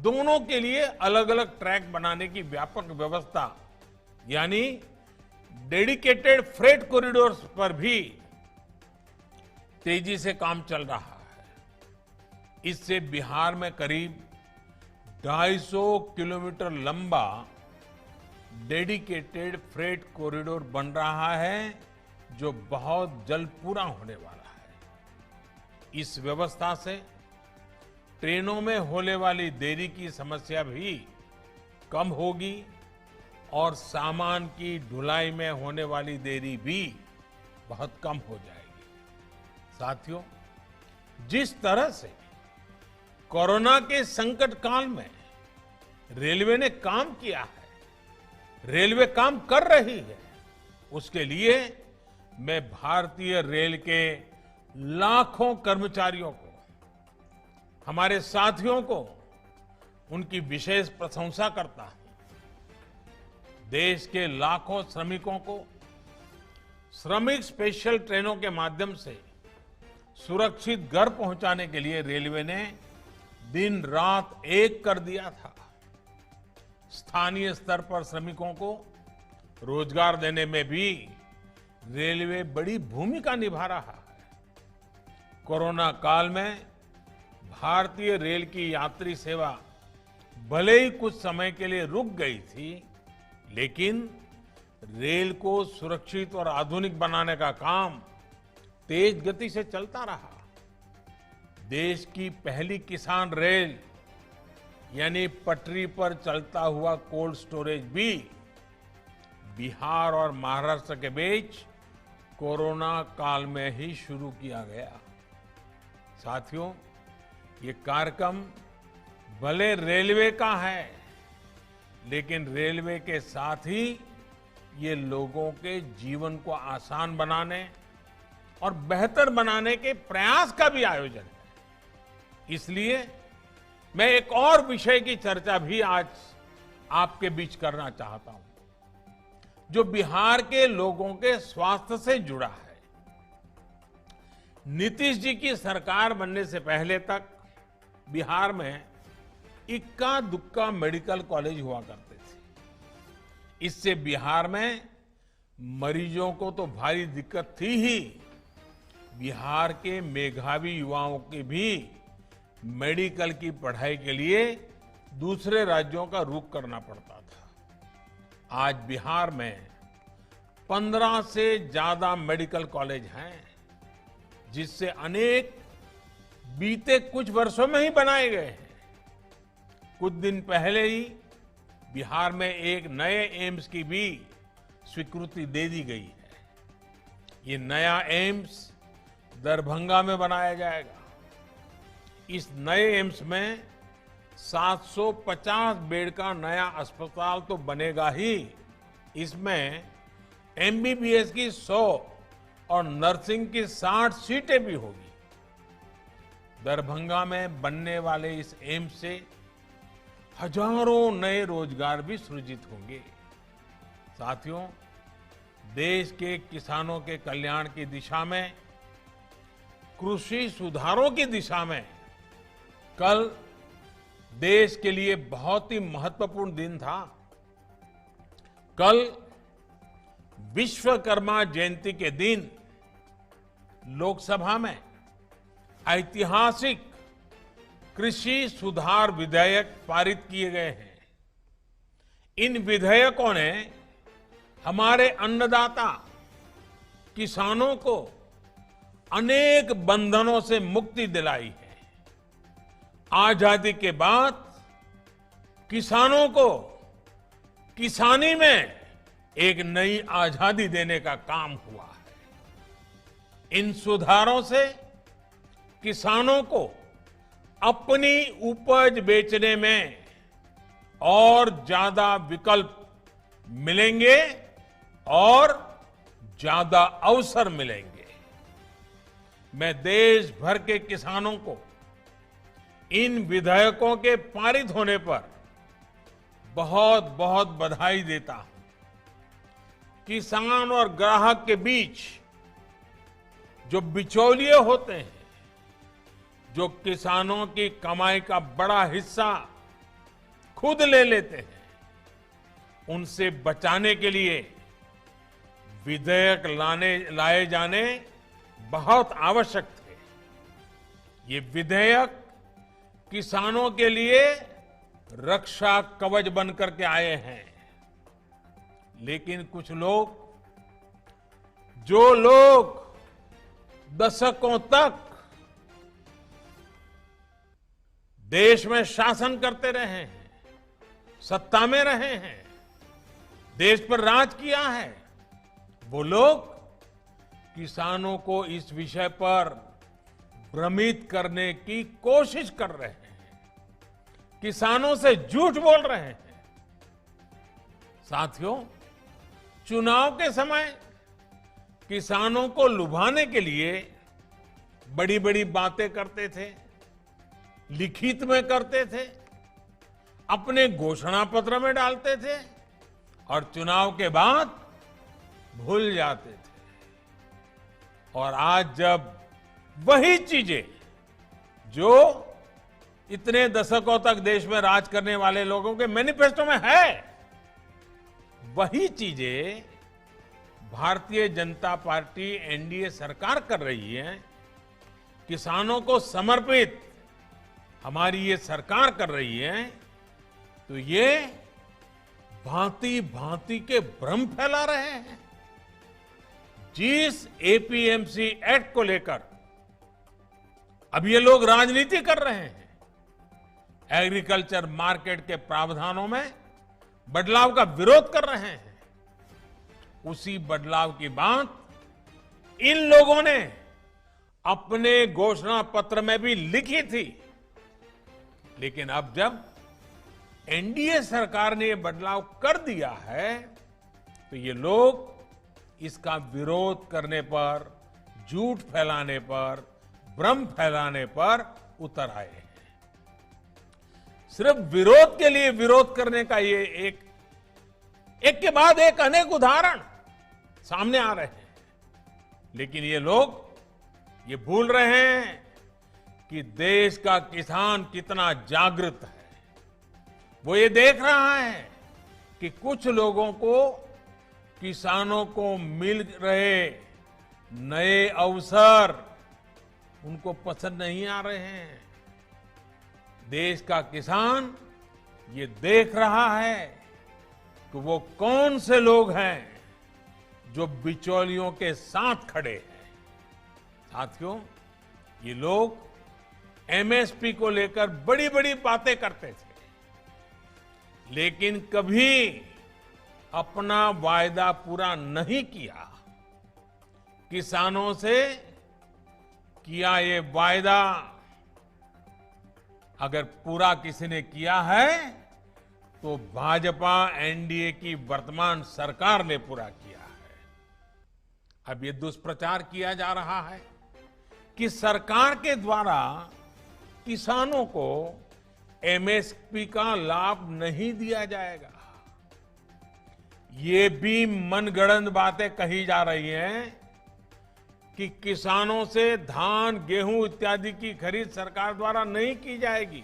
दोनों के लिए अलग अलग ट्रैक बनाने की व्यापक व्यवस्था यानी डेडिकेटेड फ्रेट कॉरिडोर्स पर भी तेजी से काम चल रहा है। इससे बिहार में करीब 250 किलोमीटर लंबा डेडिकेटेड फ्रेट कॉरिडोर बन रहा है जो बहुत जल्द पूरा होने वाला है। इस व्यवस्था से ट्रेनों में होने वाली देरी की समस्या भी कम होगी और सामान की ढुलाई में होने वाली देरी भी बहुत कम हो जाएगी। साथियों, जिस तरह से कोरोना के संकट काल में रेलवे ने काम किया है, रेलवे काम कर रही है, उसके लिए मैं भारतीय रेल के लाखों कर्मचारियों को, हमारे साथियों को उनकी विशेष प्रशंसा करता हूं। देश के लाखों श्रमिकों को श्रमिक स्पेशल ट्रेनों के माध्यम से सुरक्षित घर पहुंचाने के लिए रेलवे ने दिन रात एक कर दिया था। स्थानीय स्तर पर श्रमिकों को रोजगार देने में भी रेलवे बड़ी भूमिका निभा रहा है। कोरोना काल में भारतीय रेल की यात्री सेवा भले ही कुछ समय के लिए रुक गई थी, लेकिन रेल को सुरक्षित और आधुनिक बनाने का काम तेज गति से चलता रहा। देश की पहली किसान रेल यानी पटरी पर चलता हुआ कोल्ड स्टोरेज भी बिहार और महाराष्ट्र के बीच कोरोना काल में ही शुरू किया गया। साथियों, ये कार्यक्रम भले रेलवे का है, लेकिन रेलवे के साथ ही ये लोगों के जीवन को आसान बनाने और बेहतर बनाने के प्रयास का भी आयोजन है। इसलिए मैं एक और विषय की चर्चा भी आज आपके बीच करना चाहता हूं, जो बिहार के लोगों के स्वास्थ्य से जुड़ा है। नीतीश जी की सरकार बनने से पहले तक बिहार में इक्का दुक्का मेडिकल कॉलेज हुआ करते थे। इससे बिहार में मरीजों को तो भारी दिक्कत थी ही, बिहार के मेधावी युवाओं के भी मेडिकल की पढ़ाई के लिए दूसरे राज्यों का रुख करना पड़ता था। आज बिहार में 15 से ज्यादा मेडिकल कॉलेज हैं, जिससे अनेक बीते कुछ वर्षों में ही बनाए गए हैं। कुछ दिन पहले ही बिहार में एक नए एम्स की भी स्वीकृति दे दी गई है। ये नया एम्स दरभंगा में बनाया जाएगा। इस नए एम्स में 750 बेड का नया अस्पताल तो बनेगा ही, इसमें एमबीबीएस की 100 और नर्सिंग की 60 सीटें भी होगी। दरभंगा में बनने वाले इस एम्स से हजारों नए रोजगार भी सृजित होंगे। साथियों, देश के किसानों के कल्याण की दिशा में, कृषि सुधारों की दिशा में कल देश के लिए बहुत ही महत्वपूर्ण दिन था। कल विश्वकर्मा जयंती के दिन लोकसभा में ऐतिहासिक कृषि सुधार विधेयक पारित किए गए हैं। इन विधेयकों ने हमारे अन्नदाता किसानों को अनेक बंधनों से मुक्ति दिलाई है। आजादी के बाद किसानों को किसानी में एक नई आजादी देने का काम हुआ है। इन सुधारों से किसानों को अपनी उपज बेचने में और ज्यादा विकल्प मिलेंगे और ज्यादा अवसर मिलेंगे। मैं देश भर के किसानों को इन विधेयकों के पारित होने पर बहुत बहुत बधाई देता हूं। किसान और ग्राहक के बीच जो बिचौलिए होते हैं, जो किसानों की कमाई का बड़ा हिस्सा खुद ले लेते हैं, उनसे बचाने के लिए विधेयक लाए जाने बहुत आवश्यक थे। ये विधेयक किसानों के लिए रक्षा कवच बनकर के आए हैं। लेकिन कुछ लोग, जो लोग दशकों तक देश में शासन करते रहे हैं, सत्ता में रहे हैं, देश पर राज किया है, वो लोग किसानों को इस विषय पर भ्रमित करने की कोशिश कर रहे हैं, किसानों से झूठ बोल रहे हैं। साथियों, चुनाव के समय किसानों को लुभाने के लिए बड़ी बड़ी बातें करते थे, लिखित में करते थे, अपने घोषणा पत्र में डालते थे और चुनाव के बाद भूल जाते थे। और आज जब वही चीजें जो इतने दशकों तक देश में राज करने वाले लोगों के मैनिफेस्टो में है, वही चीजें भारतीय जनता पार्टी एनडीए सरकार कर रही है, किसानों को समर्पित हमारी ये सरकार कर रही है, तो ये भांति भांति के भ्रम फैला रहे हैं। जिस एपीएमसी एक्ट को लेकर अब ये लोग राजनीति कर रहे हैं, एग्रीकल्चर मार्केट के प्रावधानों में बदलाव का विरोध कर रहे हैं, उसी बदलाव की बात इन लोगों ने अपने घोषणा पत्र में भी लिखी थी। लेकिन अब जब एनडीए सरकार ने ये बदलाव कर दिया है, तो ये लोग इसका विरोध करने पर, झूठ फैलाने पर, भ्रम फैलाने पर उतर आए हैं। सिर्फ विरोध के लिए विरोध करने का ये एक के बाद एक अनेक उदाहरण सामने आ रहे हैं। लेकिन ये लोग ये भूल रहे हैं कि देश का किसान कितना जागृत है। वो ये देख रहा है कि कुछ लोगों को, किसानों को मिल रहे नए अवसर उनको पसंद नहीं आ रहे हैं। देश का किसान ये देख रहा है कि वो कौन से लोग हैं जो बिचौलियों के साथ खड़े हैं। साथियों, ये लोग एमएसपी को लेकर बड़ी बड़ी बातें करते थे, लेकिन कभी अपना वायदा पूरा नहीं किया। किसानों से किया ये वायदा अगर पूरा किसी ने किया है तो भाजपा एनडीए की वर्तमान सरकार ने पूरा किया है। अब ये दुष्प्रचार किया जा रहा है कि सरकार के द्वारा किसानों को एमएसपी का लाभ नहीं दिया जाएगा। ये भी मनगढ़ंत बातें कही जा रही हैं कि किसानों से धान, गेहूं इत्यादि की खरीद सरकार द्वारा नहीं की जाएगी।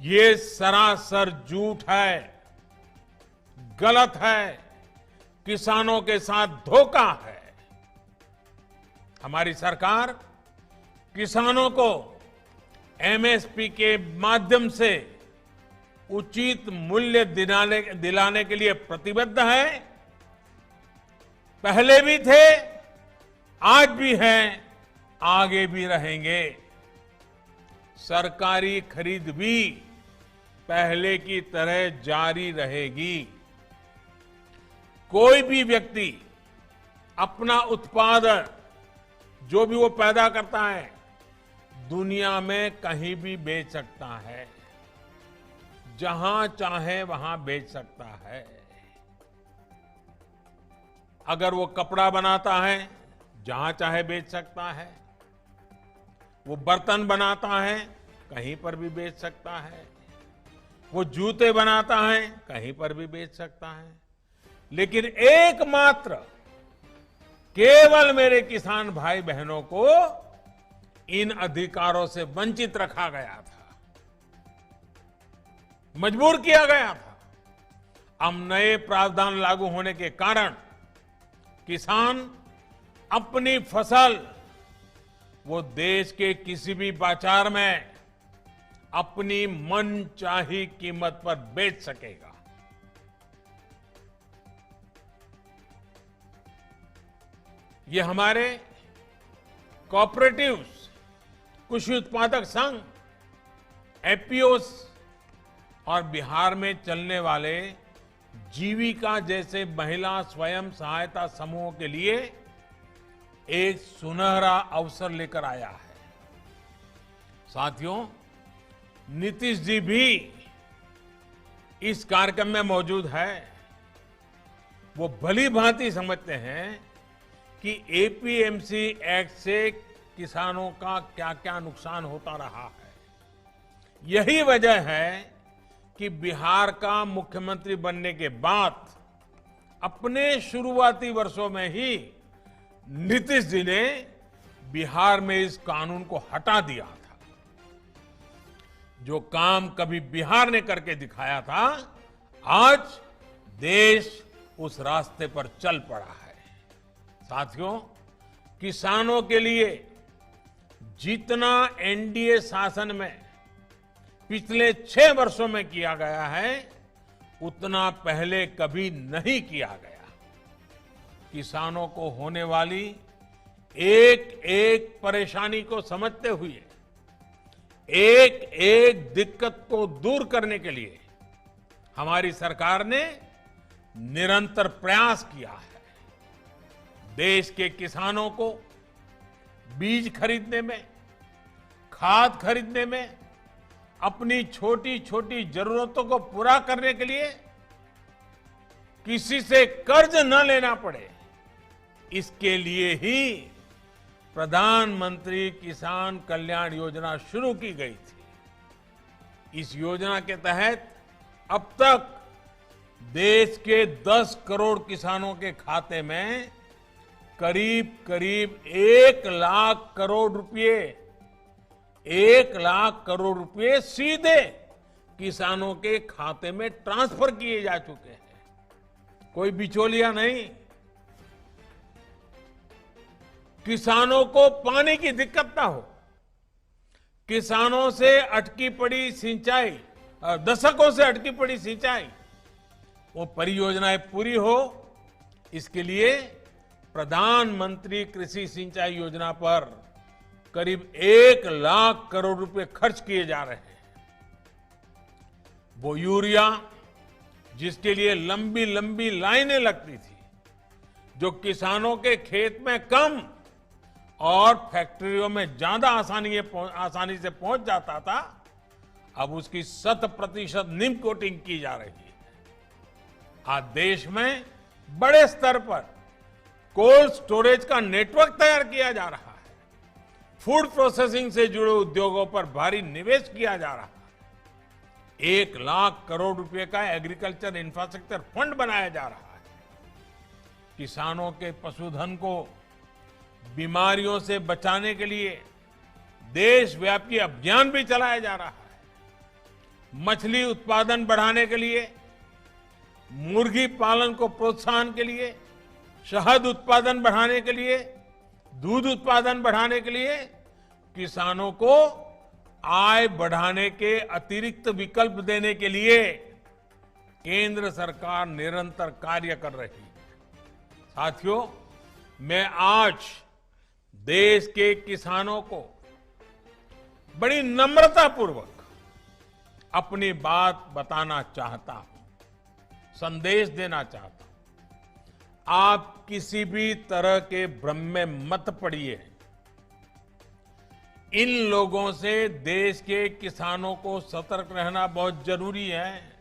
ये सरासर झूठ है, गलत है, किसानों के साथ धोखा है। हमारी सरकार किसानों को एमएसपी के माध्यम से उचित मूल्य दिलाने के लिए प्रतिबद्ध है। पहले भी थे, आज भी हैं, आगे भी रहेंगे। सरकारी खरीद भी पहले की तरह जारी रहेगी। कोई भी व्यक्ति अपना उत्पादन जो भी वो पैदा करता है दुनिया में कहीं भी बेच सकता है, जहां चाहे वहां बेच सकता है। अगर वो कपड़ा बनाता है जहां चाहे बेच सकता है, वो बर्तन बनाता है कहीं पर भी बेच सकता है, वो जूते बनाता है कहीं पर भी बेच सकता है। लेकिन एकमात्र केवल मेरे किसान भाई बहनों को इन अधिकारों से वंचित रखा गया था, मजबूर किया गया था। अब नए प्रावधान लागू होने के कारण किसान अपनी फसल वो देश के किसी भी बाजार में अपनी मनचाही कीमत पर बेच सकेगा। ये हमारे कोऑपरेटिव्स, कृषि उत्पादक संघ, एपीओस और बिहार में चलने वाले जीविका जैसे महिला स्वयं सहायता समूहों के लिए एक सुनहरा अवसर लेकर आया है। साथियों, नीतीश जी भी इस कार्यक्रम में मौजूद है। वो भली भांति समझते हैं कि एपीएमसी एक्ट से किसानों का क्या क्या नुकसान होता रहा है। यही वजह है कि बिहार का मुख्यमंत्री बनने के बाद अपने शुरुआती वर्षों में ही नीतीश जी ने बिहार में इस कानून को हटा दिया था। जो काम कभी बिहार ने करके दिखाया था, आज देश उस रास्ते पर चल पड़ा है। साथियों, किसानों के लिए जितना एनडीए शासन में पिछले 6 वर्षों में किया गया है, उतना पहले कभी नहीं किया गया। किसानों को होने वाली एक एक परेशानी को समझते हुए, एक एक दिक्कत को दूर करने के लिए हमारी सरकार ने निरंतर प्रयास किया है। देश के किसानों को बीज खरीदने में, खाद खरीदने में, अपनी छोटी छोटी जरूरतों को पूरा करने के लिए किसी से कर्ज न लेना पड़े, इसके लिए ही प्रधानमंत्री किसान कल्याण योजना शुरू की गई थी। इस योजना के तहत अब तक देश के 10 करोड़ किसानों के खाते में करीब करीब 1 लाख करोड़ रुपए, 1 लाख करोड़ रुपए सीधे किसानों के खाते में ट्रांसफर किए जा चुके हैं। कोई बिचौलिया नहीं। किसानों को पानी की दिक्कत ना हो, किसानों से अटकी पड़ी सिंचाई, दशकों से अटकी पड़ी सिंचाई, वो परियोजनाएं पूरी हो, इसके लिए प्रधानमंत्री कृषि सिंचाई योजना पर करीब 1 लाख करोड़ रुपए खर्च किए जा रहे हैं। वो यूरिया जिसके लिए लंबी लंबी लाइनें लगती थी, जो किसानों के खेत में कम और फैक्ट्रियों में ज्यादा आसानी से पहुंच जाता था, अब उसकी 100% निम कोटिंग की जा रही है। आज देश में बड़े स्तर पर कोल्ड स्टोरेज का नेटवर्क तैयार किया जा रहा है। फूड प्रोसेसिंग से जुड़े उद्योगों पर भारी निवेश किया जा रहा है। 1 लाख करोड़ रुपए का एग्रीकल्चर इंफ्रास्ट्रक्चर फंड बनाया जा रहा है। किसानों के पशुधन को बीमारियों से बचाने के लिए देशव्यापी अभियान भी चलाया जा रहा है। मछली उत्पादन बढ़ाने के लिए, मुर्गी पालन को प्रोत्साहन के लिए, शहद उत्पादन बढ़ाने के लिए, दूध उत्पादन बढ़ाने के लिए किसानों को आय बढ़ाने के अतिरिक्त विकल्प देने के लिए केंद्र सरकार निरंतर कार्य कर रही है। साथियों, मैं आज देश के किसानों को बड़ी नम्रता पूर्वक अपनी बात बताना चाहता हूं, संदेश देना चाहता हूं। आप किसी भी तरह के भ्रम में मत पड़िए। इन लोगों से देश के किसानों को सतर्क रहना बहुत जरूरी है।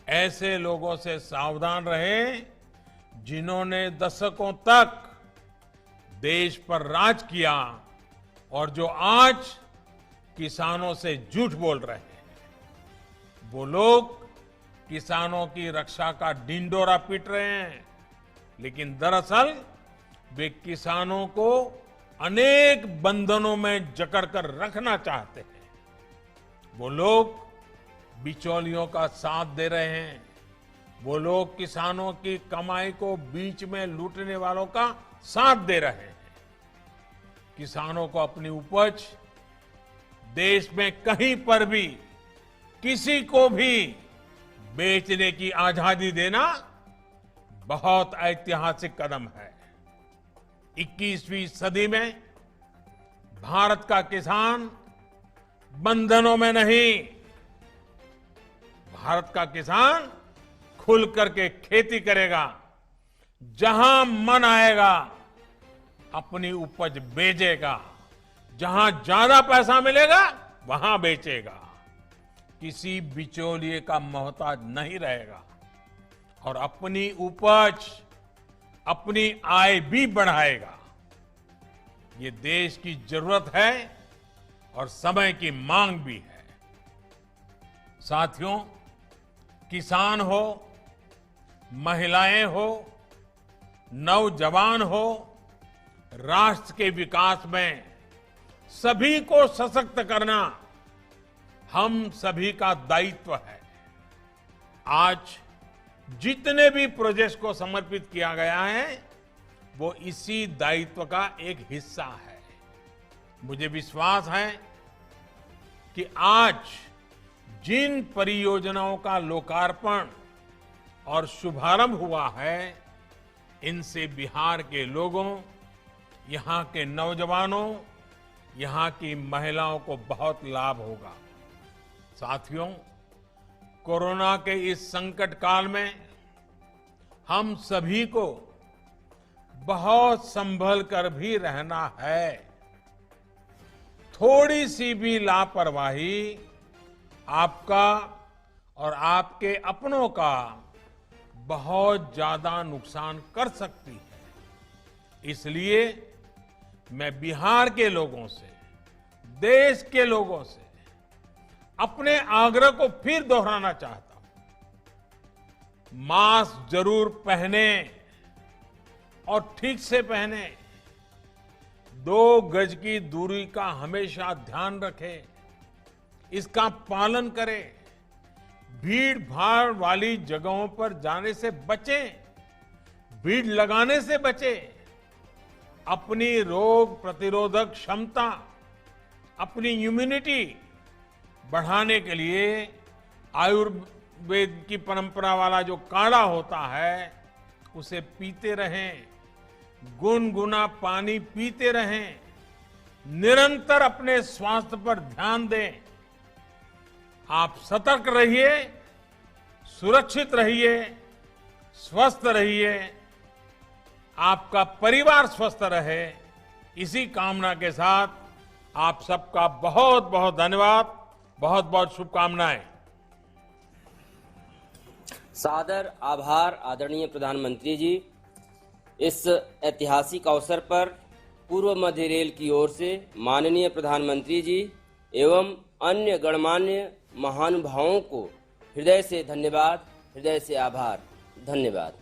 ऐसे लोगों से सावधान रहें जिन्होंने दशकों तक देश पर राज किया और जो आज किसानों से झूठ बोल रहे हैं, वो लोग किसानों की रक्षा का ढिंढोरा पीट रहे हैं, लेकिन दरअसल वे किसानों को अनेक बंधनों में जकड़ कर रखना चाहते हैं। वो लोग बिचौलियों का साथ दे रहे हैं, वो लोग किसानों की कमाई को बीच में लूटने वालों का साथ दे रहे हैं। किसानों को अपनी उपज देश में कहीं पर भी किसी को भी बेचने की आजादी देना बहुत ऐतिहासिक कदम है। 21वीं सदी में भारत का किसान बंधनों में नहीं, भारत का किसान खुल करके खेती करेगा, जहां मन आएगा अपनी उपज बेचेगा, जहां ज्यादा पैसा मिलेगा वहां बेचेगा, किसी बिचौलिए का मोहताज नहीं रहेगा और अपनी उपज, अपनी आय भी बढ़ाएगा। ये देश की जरूरत है और समय की मांग भी है। साथियों, किसान हो, महिलाएं हो, नौजवान हो, राष्ट्र के विकास में सभी को सशक्त करना हम सभी का दायित्व है। आज जितने भी प्रोजेक्ट्स को समर्पित किया गया है, वो इसी दायित्व का एक हिस्सा है। मुझे विश्वास है कि आज जिन परियोजनाओं का लोकार्पण और शुभारंभ हुआ है, इनसे बिहार के लोगों, यहां के नौजवानों, यहां की महिलाओं को बहुत लाभ होगा। साथियों, कोरोना के इस संकट काल में हम सभी को बहुत संभल कर भी रहना है। थोड़ी सी भी लापरवाही आपका और आपके अपनों का बहुत ज्यादा नुकसान कर सकती है। इसलिए मैं बिहार के लोगों से, देश के लोगों से अपने आग्रह को फिर दोहराना चाहता हूं। मास्क जरूर पहने और ठीक से पहने, 2 गज की दूरी का हमेशा ध्यान रखें, इसका पालन करें, भीड़ भाड़ वाली जगहों पर जाने से बचें, भीड़ लगाने से बचें, अपनी रोग प्रतिरोधक क्षमता, अपनी इम्यूनिटी बढ़ाने के लिए आयुर्वेद की परंपरा वाला जो काढ़ा होता है उसे पीते रहें, गुनगुना पानी पीते रहें, निरंतर अपने स्वास्थ्य पर ध्यान दें। आप सतर्क रहिए, सुरक्षित रहिए, स्वस्थ रहिए, आपका परिवार स्वस्थ रहे, इसी कामना के साथ आप सबका बहुत बहुत धन्यवाद, बहुत बहुत शुभकामनाएं। सादर आभार आदरणीय प्रधानमंत्री जी। इस ऐतिहासिक अवसर पर पूर्व मध्य रेल की ओर से माननीय प्रधानमंत्री जी एवं अन्य गणमान्य महानुभावों को हृदय से धन्यवाद, हृदय से आभार। धन्यवाद।